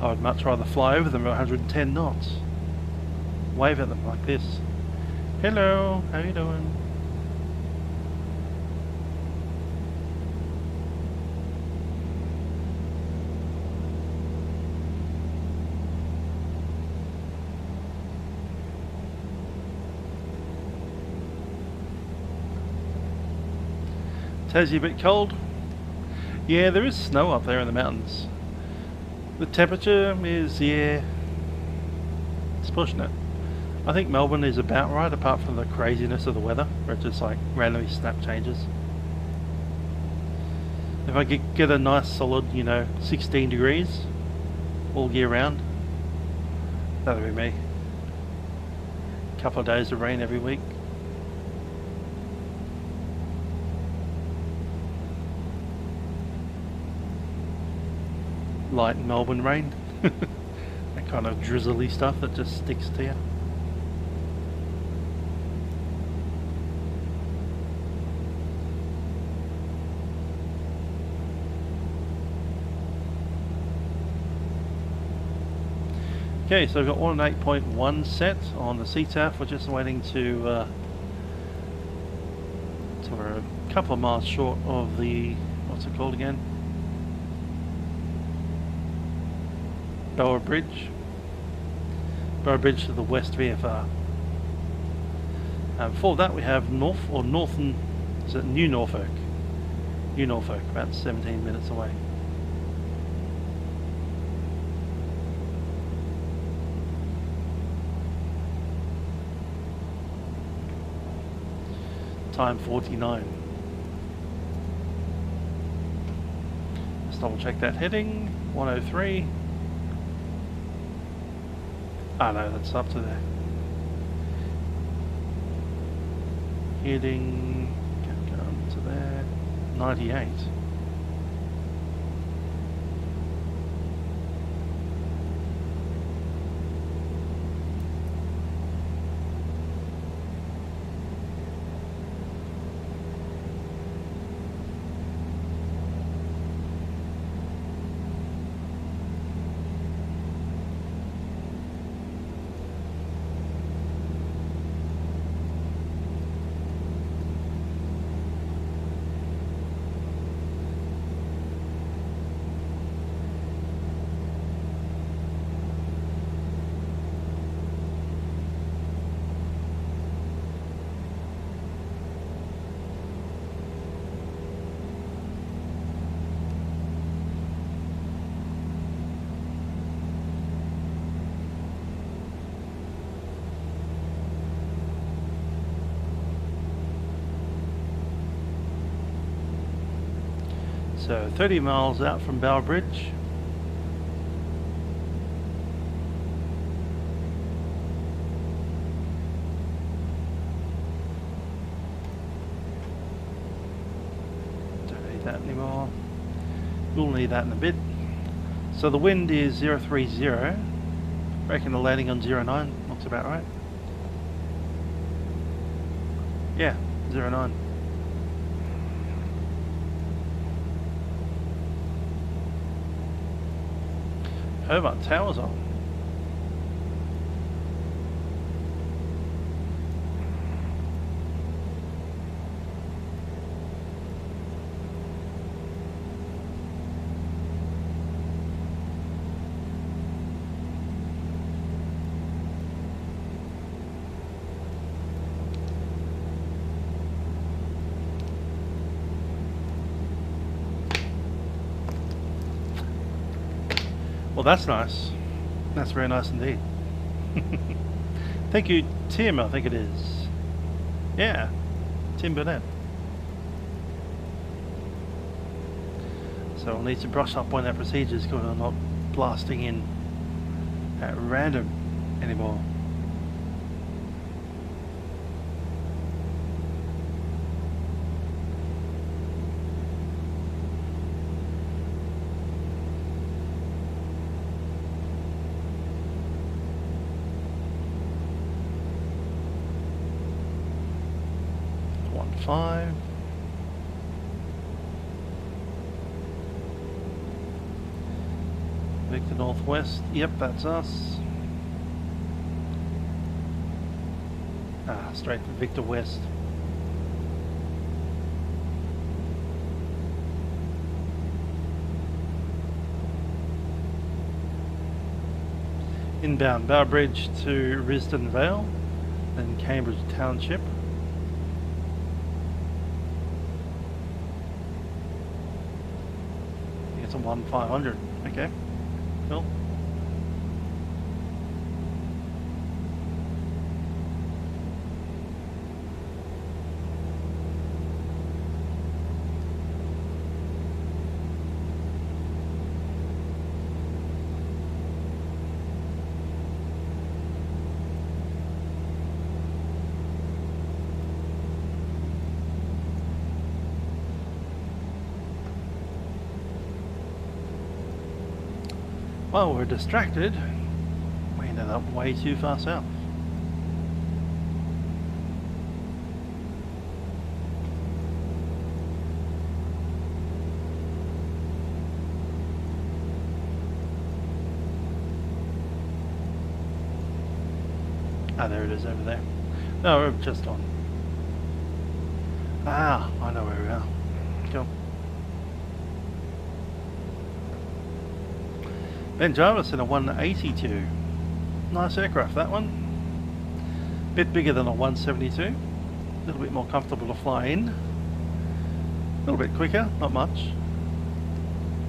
I would much rather fly over them at 110 knots. Wave at them like this. Hello, how you doing? Tassie a bit cold? Yeah, there is snow up there in the mountains. The temperature is, yeah, it's pushing it. I think Melbourne is about right, apart from the craziness of the weather, where it just like randomly snap changes. If I get a nice solid, you know, 16 degrees all year round, that'll be me. Couple of days of rain every week. Light Melbourne rain. That kind of drizzly stuff that just sticks to you. Okay, so I've got 1.8.1 set on the CTAF. We're just waiting to so we're a couple of miles short of the, what's it called again? Bower Bridge to the West VFR. Before that we have New Norfolk, about 17 minutes away. Time 49. Let's double check that heading, 103. Ah no, that's up to there. Heading, come to there, 98. So 30 miles out from Bower Bridge. Don't need that anymore. We'll need that in a bit. So the wind is 030. Reckon the landing on 09 looks about right. Yeah, 09. Hobart Tower's on. Well, that's nice. That's very nice indeed. Thank you, Tim, I think it is. Yeah, Tim Burnett. So we'll need to brush up on our procedures because I'm not blasting in at random anymore. Five. Victor Northwest. Yep, that's us. Straight to Victor West. Inbound Bower Bridge to Risdon Vale, then Cambridge Township. It's a 1500. Okay, cool. Well, we're distracted. We ended up way too far south. There it is over there. No, we're just on. I know where we are. Cool. Ben Jarvis in a 182. Nice aircraft, that one. Bit bigger than a 172. A little bit more comfortable to fly in. A little bit quicker, not much.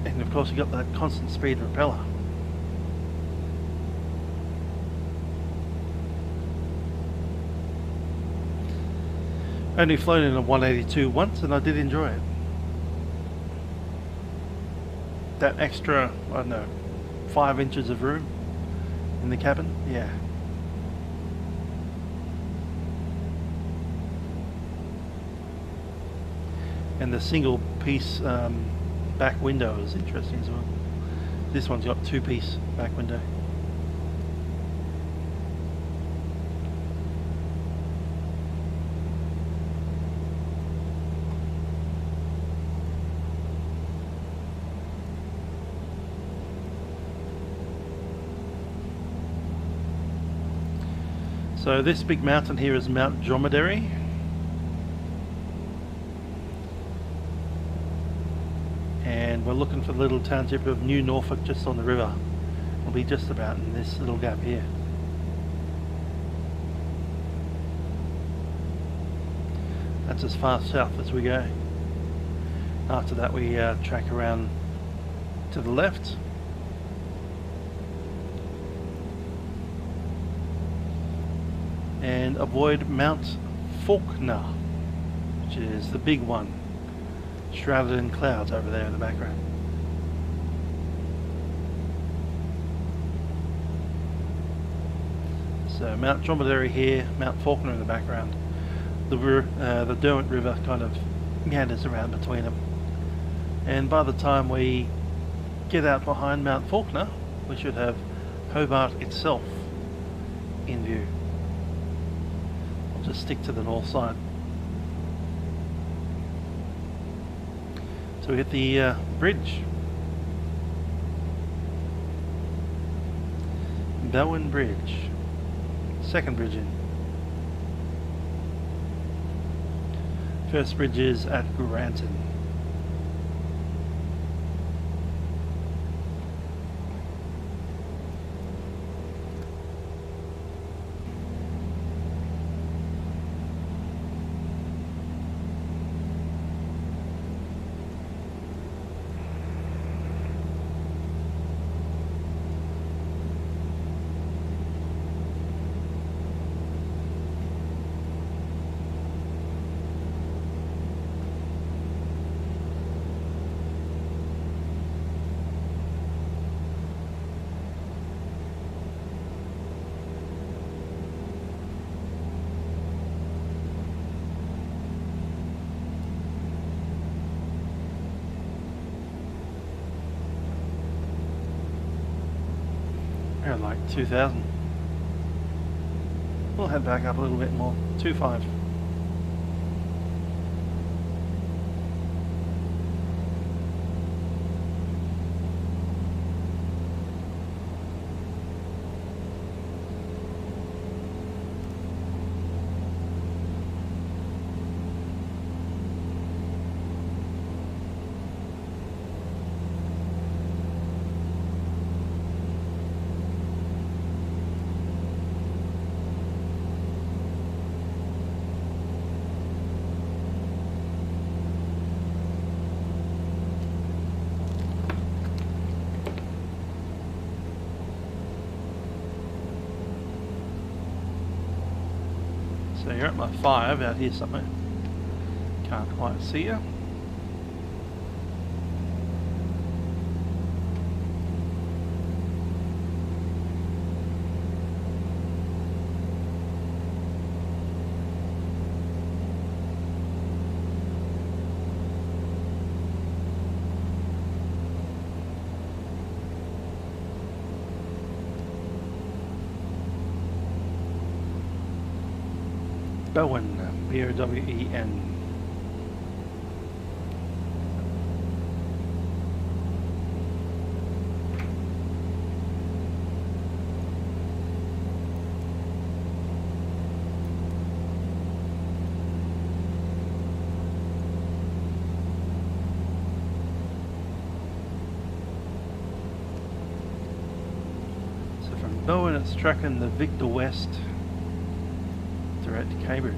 And of course you got that constant speed propeller. Only flown in a 182 once and I did enjoy it. That extra, I don't know, 5 inches of room in the cabin, yeah. And the single piece back window is interesting as well. This one's got 2-piece back window. So this big mountain here is Mount Dromedary. And we're looking for the little township of New Norfolk just on the river. We'll be just about in this little gap here. That's as far south as we go. After that we track around to the left. And avoid Mount Faulkner, which is the big one shrouded in clouds over there in the background. So Mount Dromedary here, Mount Faulkner in the background. The Derwent River kind of meanders around between them. And by the time we get out behind Mount Faulkner, we should have Hobart itself in view. I'll just stick to the north side. So we hit the bridge. Bowen Bridge. Second bridge in. First bridge is at Granton. Around like 2,000. We'll head back up a little bit more. 2.5. So you're at my 5 out here somewhere. Can't quite see you. Bowen, B-O-W-E-N. So from Bowen it's tracking the Victor West direct to Cambridge.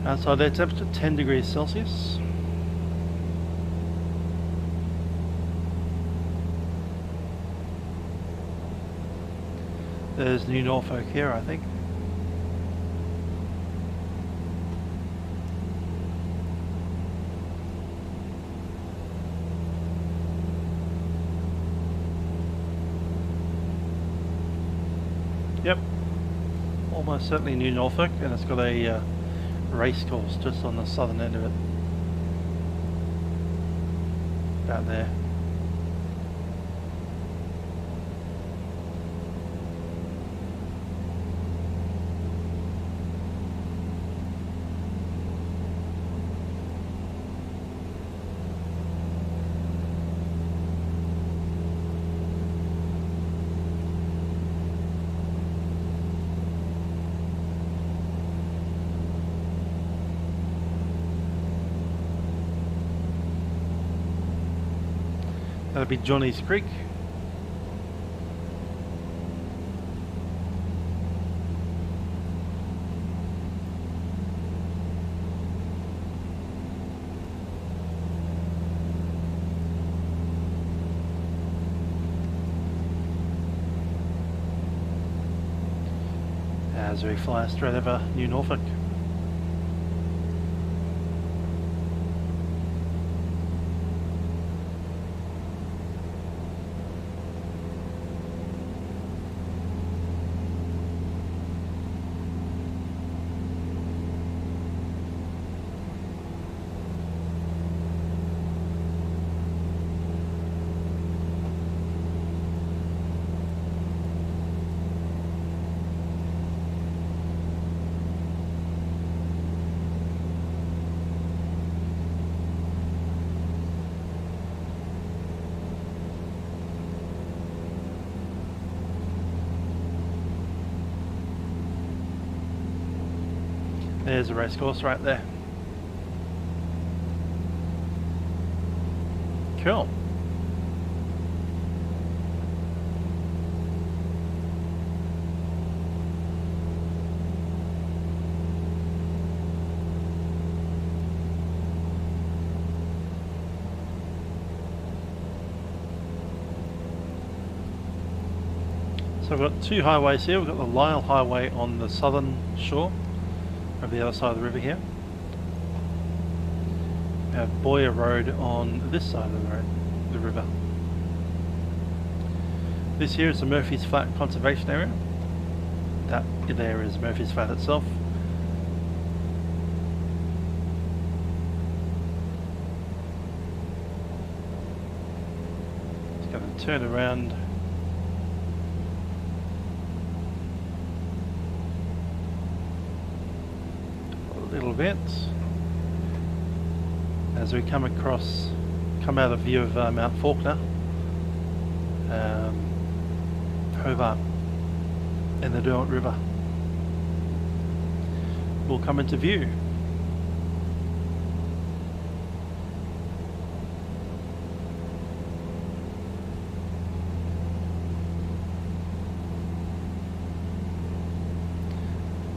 Outside their temperature 10 degrees Celsius. There's New Norfolk here, I think. Yep, almost certainly New Norfolk, and it's got a race course just on the southern end of it. About there. be Johnny's Creek. As we fly straight over New Norfolk. There's a race course right there. Cool. So we've got two highways here. We've got the Lyle Highway on the southern shore, over the other side of the river here. We have Boyer Road on this side of the river. This here is the Murphy's Flat Conservation Area. That there is Murphy's Flat itself. It's going to turn around. Little bit as we come out of view of Mount Faulkner, Hobart and the Derwent River will come into view.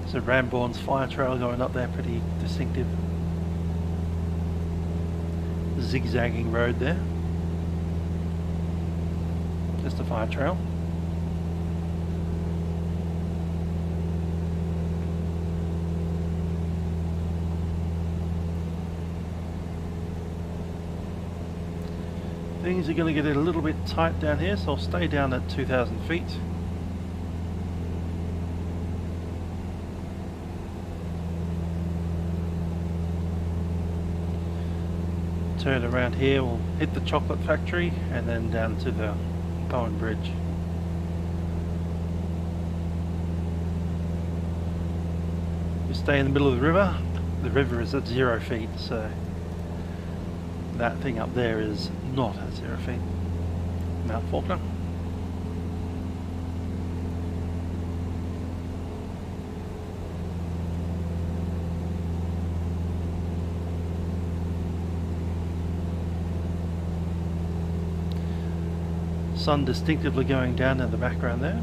So Rambourne's fire trail going up there, pretty distinctive. Zigzagging road there. Just a fire trail. Things are going to get a little bit tight down here, so I'll stay down at 2,000 feet. Turn around here, we'll hit the chocolate factory and then down to the Bowen Bridge. We stay in the middle of the river. The river is at 0 feet, so that thing up there is not at 0 feet. Mount Faulkner. Sun distinctively going down in the background there.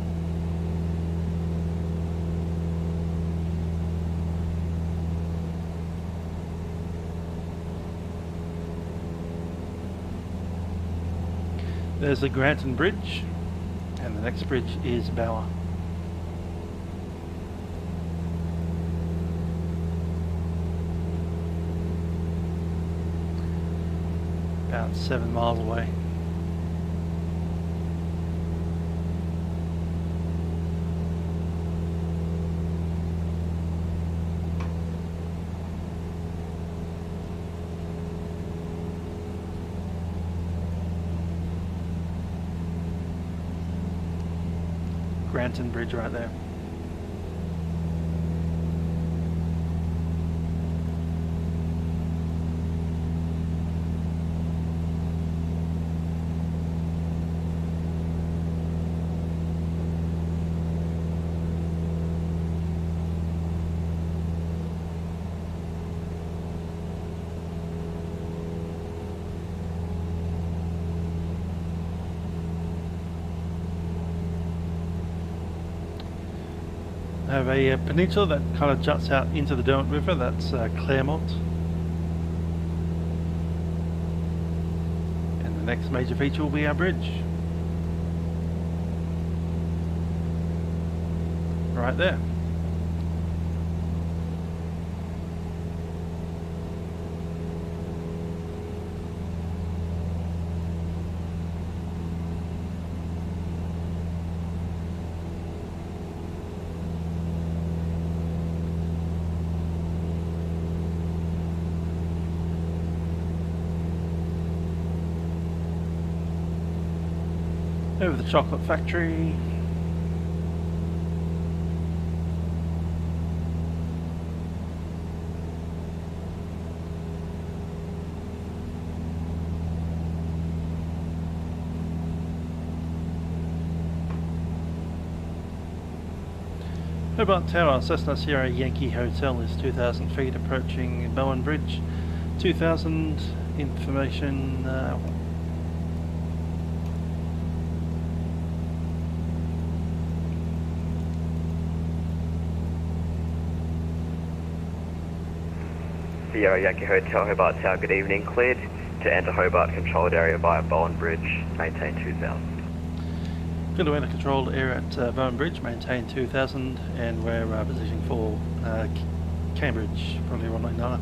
There's the Granton Bridge, and the next bridge is Bower. About 7 miles away. Granton Bridge right there. Have a peninsula that kind of juts out into the Derwent River. That's Claremont. And the next major feature will be our bridge. Right there. Over the chocolate factory. Hobart Tower, Cessna Sierra Yankee Hotel is 2,000 feet approaching Bowen Bridge. 2,000 information. Sierra Yankee Hotel, Hobart Tower, good evening. Cleared to enter Hobart controlled area via Bowen Bridge, maintain 2,000. Good to enter controlled area at Bowen Bridge, maintain 2,000, and we're positioning for Cambridge, probably runway 9.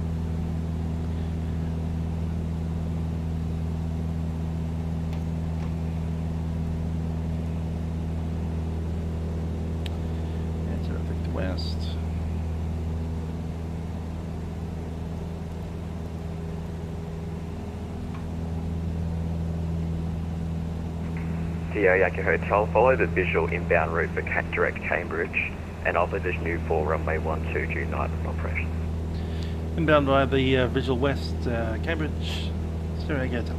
Enter Victor West. Sierra Yankee Hotel, follow the visual inbound route for direct Cambridge and I'll position you for runway 12 due night operation. Inbound by the visual west, Cambridge, Sierra Yankee Hotel.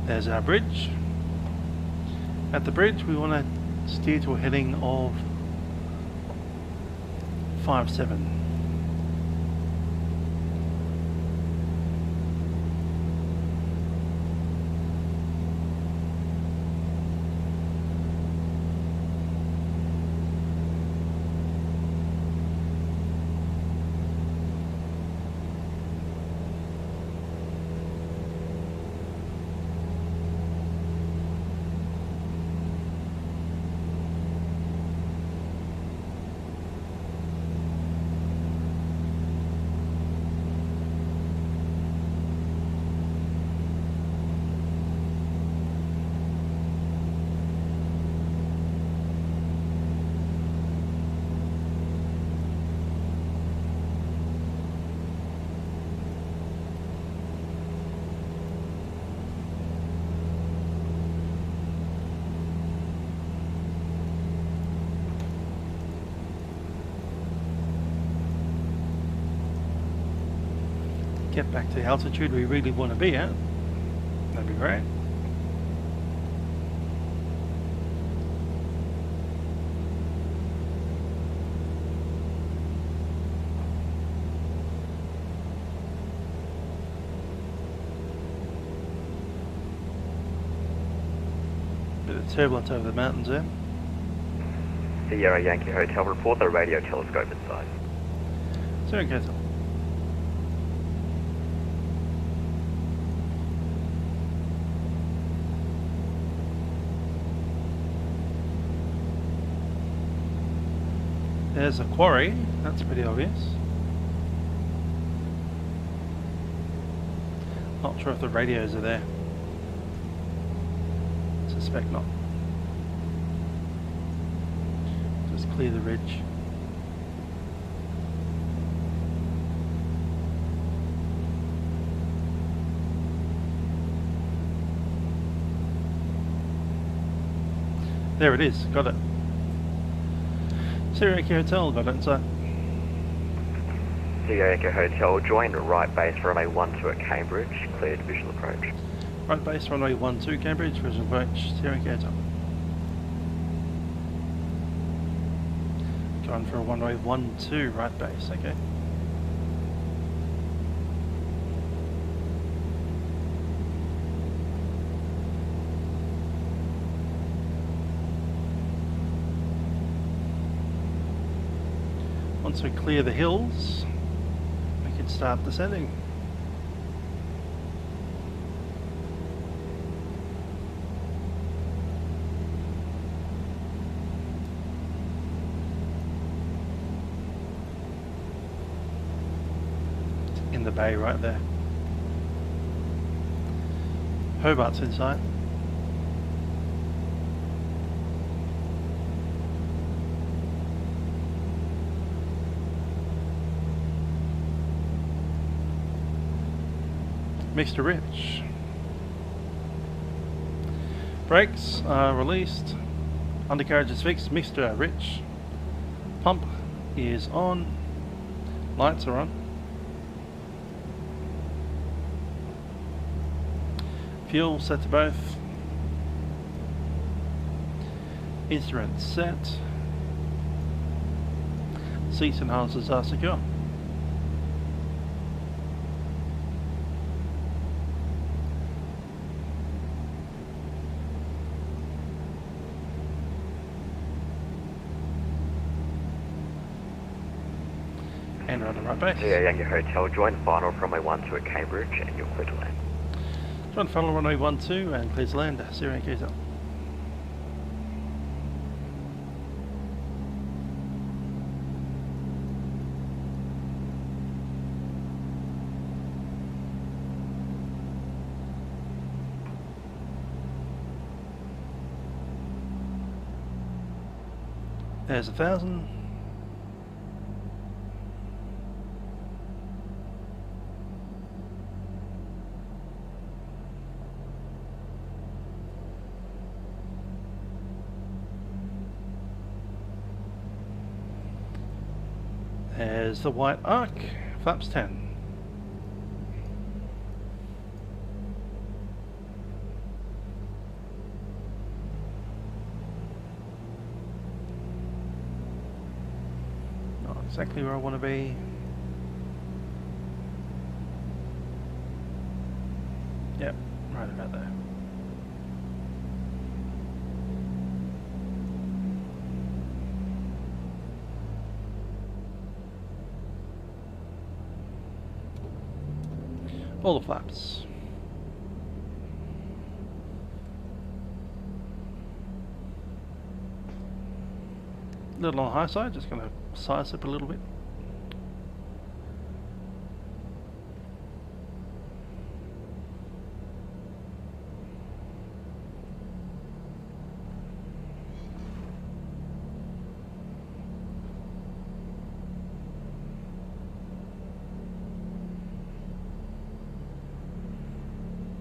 There's our bridge. At the bridge, we want to steer to a heading of 57. Get back to the altitude we really want to be at. That'd be great. Bit of turbulence over the mountains there. Sierra Yankee Hotel, report the radio telescope inside. Sierra Yankee Hotel. There's a quarry, that's pretty obvious. Not sure if the radios are there. Suspect not. Just clear the ridge. There it is, got it. Sierra Yankee Hotel, got it inside. Sierra Yankee Hotel, join right base for runway 12 at Cambridge, cleared visual approach. Right base, runway 12 Cambridge, visual approach, Sierra Yankee Hotel. run for a one-way 1-2 right base, okay. Once we clear the hills, we can start descending. In the bay right there. Hobart's in sight. Mr. Rich. Brakes are released. Undercarriage is fixed. Mr. Rich. Pump is on. Lights are on. Fuel set to both. Instruments set. Seat enhancers are secure. And on the right base. Yeah, Yankee Hotel, join final runway 12 at Cambridge and you're clear to land. Join final runway 12 and clear to land. Sierra Yankee Hotel. There's 1,000. There's the white arc, flaps 10. Not exactly where I want to be. Yep, right about there. All the flaps. A little on the high side, just going to size up a little bit.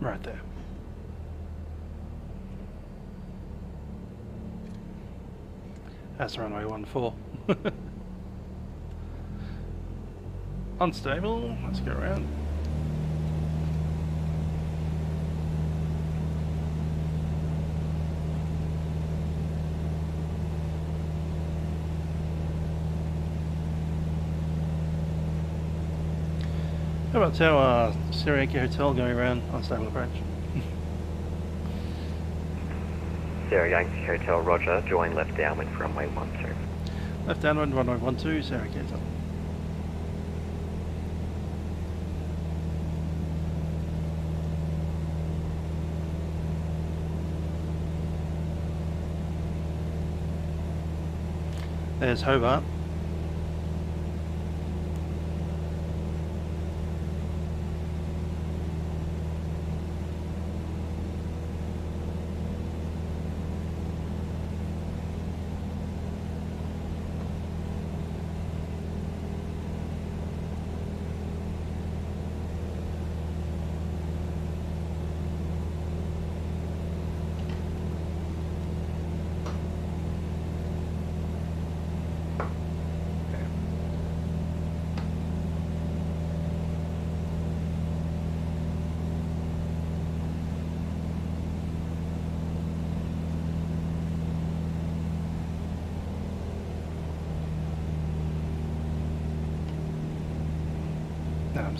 Right there. That's runway 14. Unstable, let's go around. How about our Sierra Yankee Hotel going around unstable approach? Sierra Yankee Hotel, roger, join left downwind for runway 12. Left downwind, runway 12, Sierra Yankee Hotel. There's Hobart.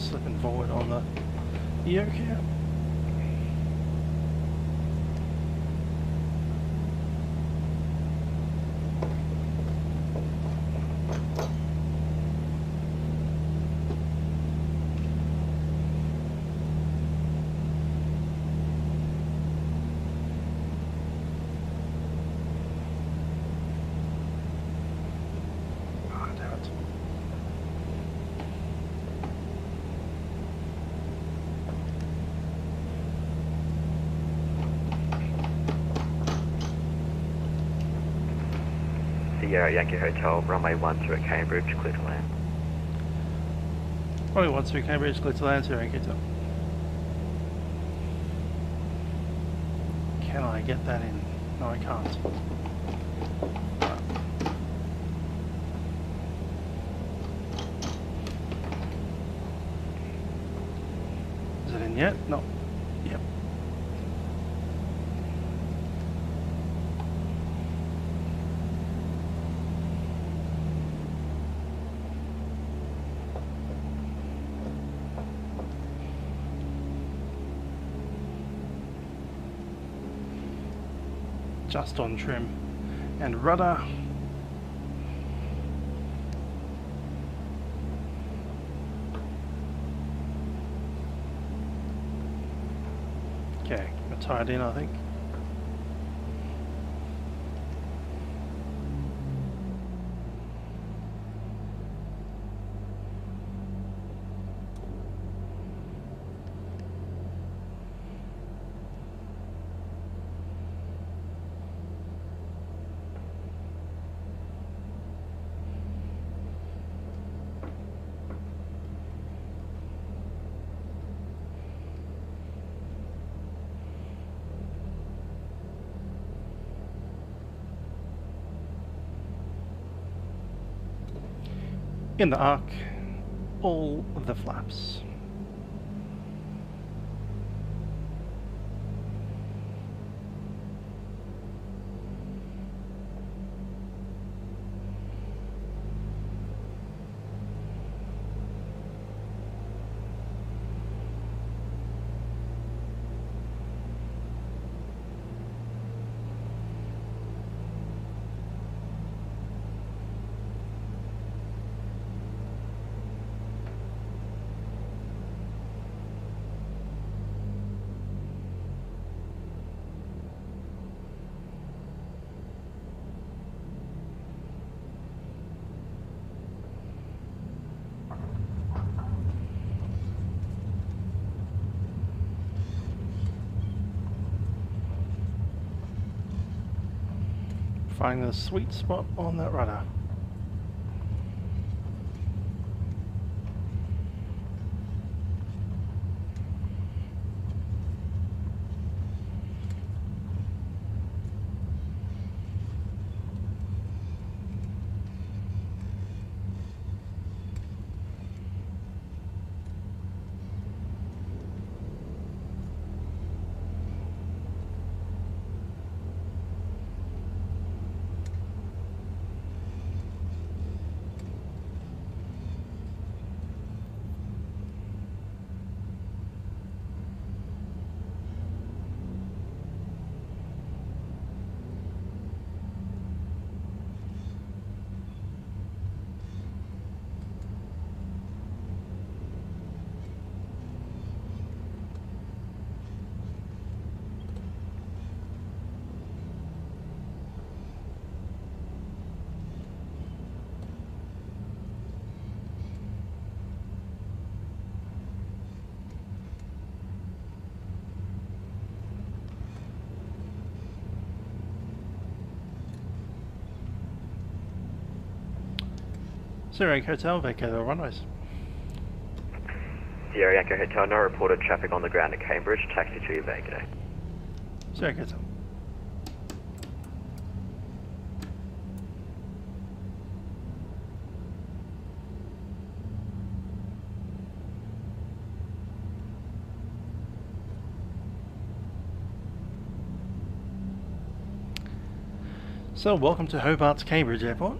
slipping forward on the yoke here. Sierra Yankee Hotel, runway 12 at Cambridge, clear to land. Runway 12 Cambridge, clear to land, Sierra Yankee Hotel. Can I get that in? No, I can't. Is it in yet? No. Yep. Just on trim and rudder. Okay, we're tied in, I think. In the arc, all of the flaps. Finding the sweet spot on that rudder. Sierra Yankee Hotel, vacate all runways. Sierra Yankee Hotel, no reported traffic on the ground at Cambridge, taxi to your vacate. Sierra Yankee Hotel. So, welcome to Hobart's Cambridge Airport.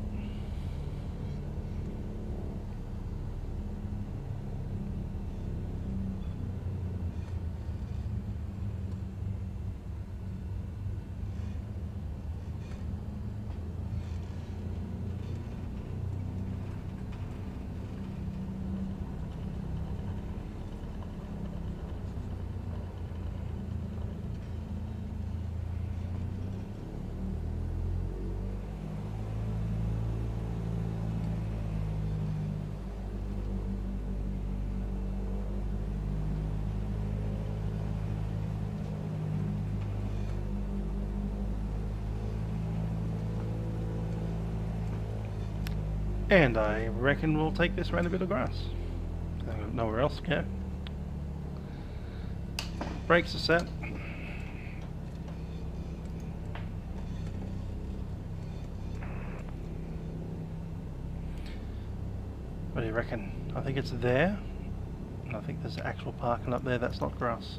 And I reckon we'll take this around a bit of grass. Nowhere else to go. Brakes are set. What do you reckon? I think it's there. And I think there's actual parking up there. That's not grass.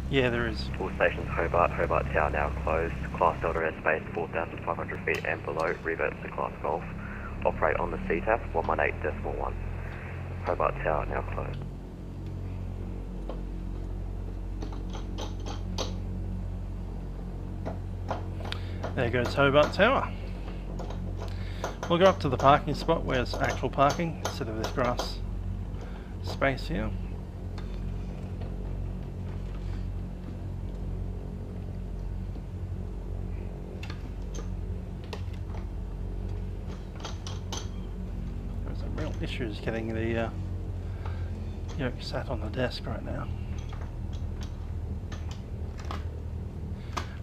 Yeah, there is. All stations Hobart, Hobart Tower now closed. Class Delta airspace 4,500 feet and below. Reverts to Class Golf. Operate on the CTAF 118.1. Hobart Tower now closed. There goes Hobart Tower. We'll go up to the parking spot where it's actual parking instead of this grass space here. There's some real issues getting the yoke sat on the desk right now.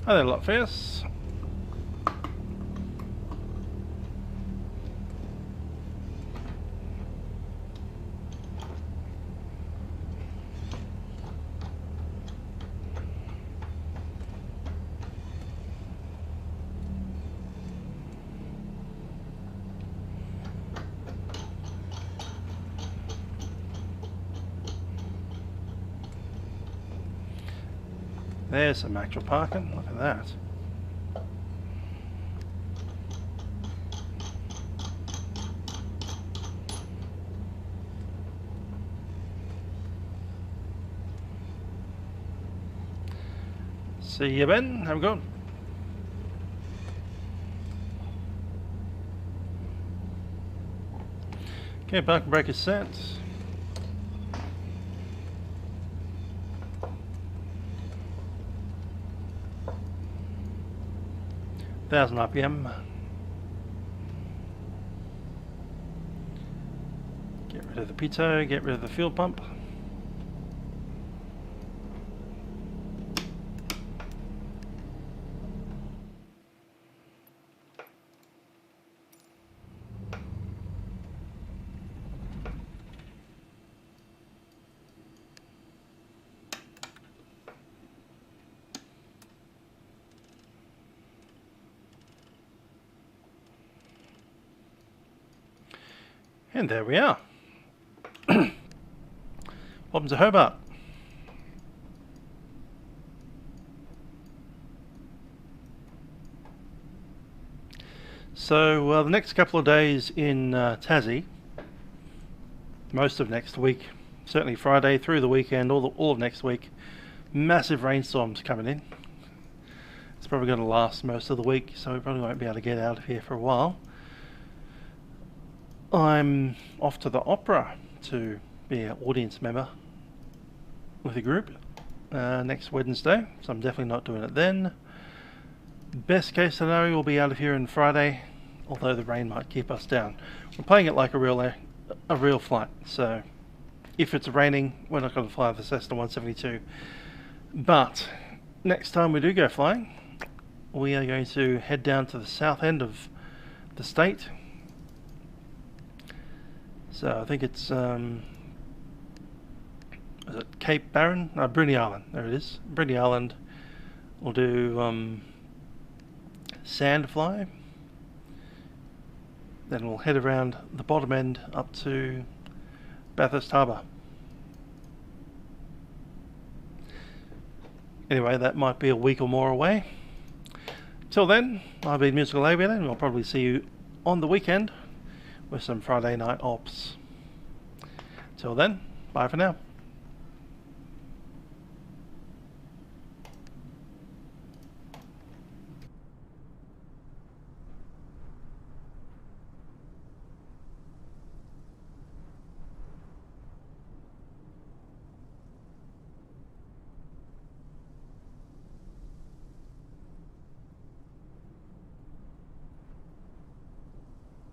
Hi there, Lotfierce. There's some actual parking, look at that. See you, Ben. Have a good one. Okay, parking brake is set. Thousand RPM. Get rid of the pitot, get rid of the fuel pump. And there we are. Welcome to Hobart. So the next couple of days in Tassie, most of next week, certainly Friday through the weekend, all of next week, massive rainstorms coming in. It's probably going to last most of the week, so we probably won't be able to get out of here for a while. I'm off to the opera to be an audience member with a group next Wednesday, so I'm definitely not doing it then. Best case scenario, we'll be out of here on Friday, although the rain might keep us down. We're playing it like a real flight, so if it's raining, we're not going to fly the Cessna 172. But next time we do go flying, we are going to head down to the south end of the state. So I think it's is it Cape Barren? No, Bruny Island. There it is. Bruny Island. We'll do Sandfly. Then we'll head around the bottom end up to Bathurst Harbour. Anyway, that might be a week or more away. Till then, I've been Musical Aviator, and I'll probably see you on the weekend with some Friday night ops. Till then, bye for now.